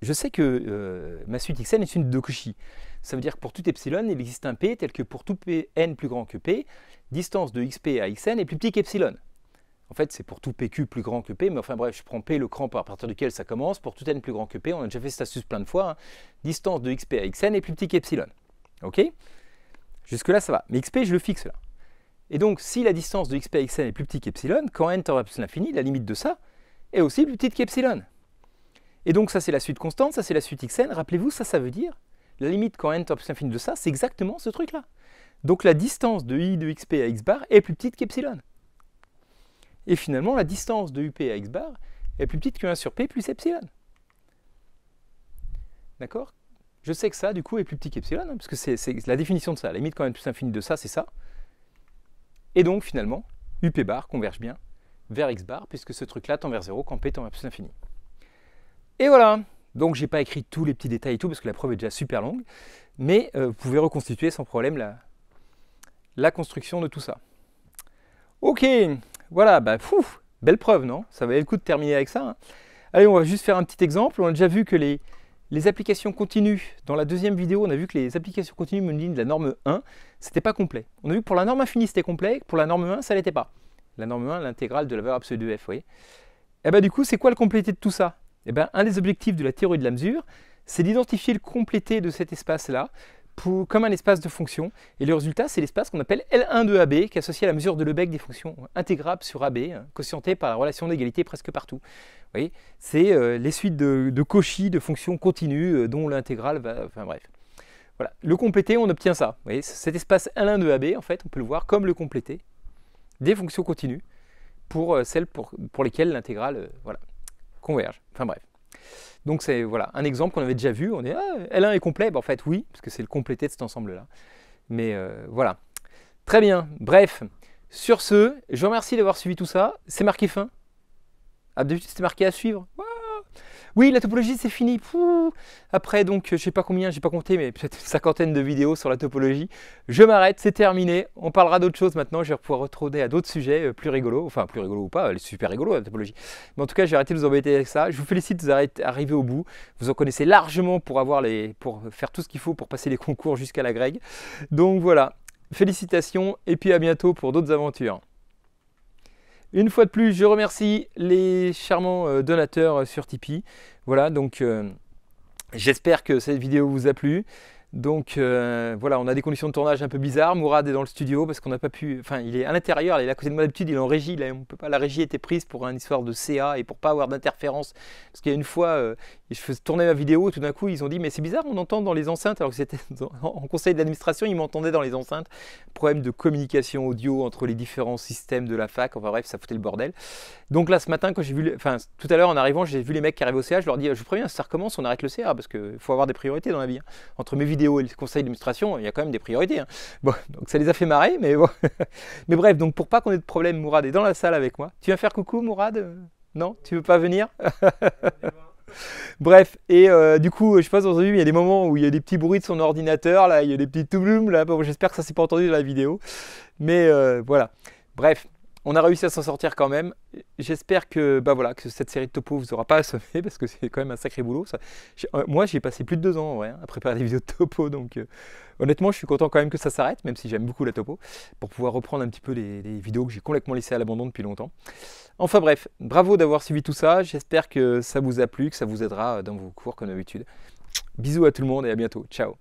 je sais que ma suite xn est une de Cauchy. Ça veut dire que pour tout epsilon, il existe un p tel que pour tout n plus grand que p, distance de xp à xn est plus petit qu'epsilon. En fait, c'est pour tout pq plus grand que p, mais enfin bref, je prends p le cran à partir duquel ça commence. Pour tout n plus grand que p, on a déjà fait cette astuce plein de fois. Hein. Distance de xp à xn est plus petit qu'epsilon. Ok. Jusque-là, ça va. Mais xp, je le fixe là. Et donc, si la distance de xp à xn est plus petit qu'epsilon, quand n tend vers plus l'infini, la limite de ça est aussi plus petite qu'epsilon. Et donc, ça c'est la suite constante, ça c'est la suite xn. Rappelez-vous, ça veut dire, la limite quand n tend vers plus l'infini de ça, c'est exactement ce truc-là. Donc, la distance de I de xp à x bar est plus petite qu'epsilon. Et finalement, la distance de UP à x bar est plus petite que 1 sur p plus epsilon. D'accord? Je sais que ça, du coup, est plus petit qu'epsilon, hein, parce que c'est la définition de ça. La limite quand même plus infinie de ça, c'est ça. Et donc, finalement, UP bar converge bien vers x bar, puisque ce truc-là tend vers 0 quand p tend vers plus l'infini. Et voilà. Donc, je n'ai pas écrit tous les petits détails et tout, parce que la preuve est déjà super longue. Mais vous pouvez reconstituer sans problème la construction de tout ça. Ok. Voilà, belle preuve, non? Ça valait le coup de terminer avec ça. Hein. Allez, on va juste faire un petit exemple. On a déjà vu que les applications continues, dans la deuxième vidéo, on a vu que les applications continues menues de la norme 1, c'était pas complet. On a vu que pour la norme infinie, c'était complet, pour la norme 1, ça l'était pas. La norme 1, l'intégrale de la valeur absolue de f, vous voyez. Et bien du coup, c'est quoi le complété de tout ça? Et bien, un des objectifs de la théorie de la mesure, c'est d'identifier le complété de cet espace-là, comme un espace de fonction, et le résultat c'est l'espace qu'on appelle L1 de AB, qui est associé à la mesure de Lebesgue des fonctions intégrables sur AB, hein, quotientées par la relation d'égalité presque partout. Vous voyez, c'est les suites de Cauchy de fonctions continues dont l'intégrale va... Enfin bref. Voilà. Le complété, on obtient ça. Vous voyez, cet espace L1 de AB, en fait, on peut le voir comme le complété des fonctions continues pour celles pour lesquelles l'intégrale voilà, converge. Enfin bref. Donc c'est voilà, un exemple qu'on avait déjà vu, on est L1 est complet, en fait oui, parce que c'est le complété de cet ensemble-là. Mais voilà. Très bien, bref, sur ce, je vous remercie d'avoir suivi tout ça. C'est marqué fin. Ah, d'habitude c'était marqué à suivre. Oui, la topologie c'est fini. Après donc, je sais pas combien, j'ai pas compté, mais peut-être une cinquantaine de vidéos sur la topologie. Je m'arrête, c'est terminé. On parlera d'autres choses maintenant. Je vais pouvoir retourner à d'autres sujets plus rigolos. Enfin, plus rigolos ou pas, elle est super rigolo la topologie. Mais en tout cas, je vais arrêter de vous embêter avec ça. Je vous félicite d'arriver au bout. Vous en connaissez largement pour faire tout ce qu'il faut pour passer les concours jusqu'à la Greg. Donc voilà. félicitations et puis à bientôt pour d'autres aventures. Une fois de plus, je remercie les charmants donateurs sur Tipeee. Voilà, donc j'espère que cette vidéo vous a plu. Donc voilà, on a des conditions de tournage un peu bizarres. Mourad est dans le studio parce qu'on n'a pas pu. Enfin, il est à l'intérieur, il est à côté de moi d'habitude, il est en régie. Là, on peut pas, la régie était prise pour une histoire de CA et pour pas avoir d'interférence. Parce qu'il y a une fois, je faisais tourner ma vidéo et tout d'un coup, ils ont dit mais c'est bizarre, on entend dans les enceintes, alors que c'était en conseil d'administration, ils m'entendaient dans les enceintes. Problème de communication audio entre les différents systèmes de la fac. Enfin bref, ça foutait le bordel. Donc là, ce matin, quand j'ai vu, enfin tout à l'heure en arrivant, j'ai vu les mecs qui arrivaient au CA, je leur dis je vous préviens, si ça recommence, on arrête le CA parce qu'il faut avoir des priorités dans la vie. Hein. Entre mes vidéos et le conseil d'administration, il y a quand même des priorités. Hein. Bon, donc ça les a fait marrer, mais bon. Mais bref, donc pour pas qu'on ait de problème, Mourad est dans la salle avec moi. Tu viens faire coucou, Mourad? Non, tu veux pas venir? Bref, et du coup, je sais pas si vous avez entendu, il y a des moments où il y a des petits bruits de son ordinateur, là, il y a des petits toubloum, là, bon, j'espère que ça s'est pas entendu dans la vidéo, mais voilà. Bref, on a réussi à s'en sortir quand même. J'espère que, bah voilà, que cette série de topos vous aura pas assommé, parce que c'est quand même un sacré boulot. Ça. Moi, j'y ai passé plus de 2 ans en vrai, hein, à préparer des vidéos de topo, donc honnêtement, je suis content quand même que ça s'arrête, même si j'aime beaucoup la topo, pour pouvoir reprendre un petit peu les vidéos que j'ai complètement laissées à l'abandon depuis longtemps. Enfin bref, bravo d'avoir suivi tout ça. J'espère que ça vous a plu, que ça vous aidera dans vos cours comme d'habitude. Bisous à tout le monde et à bientôt. Ciao.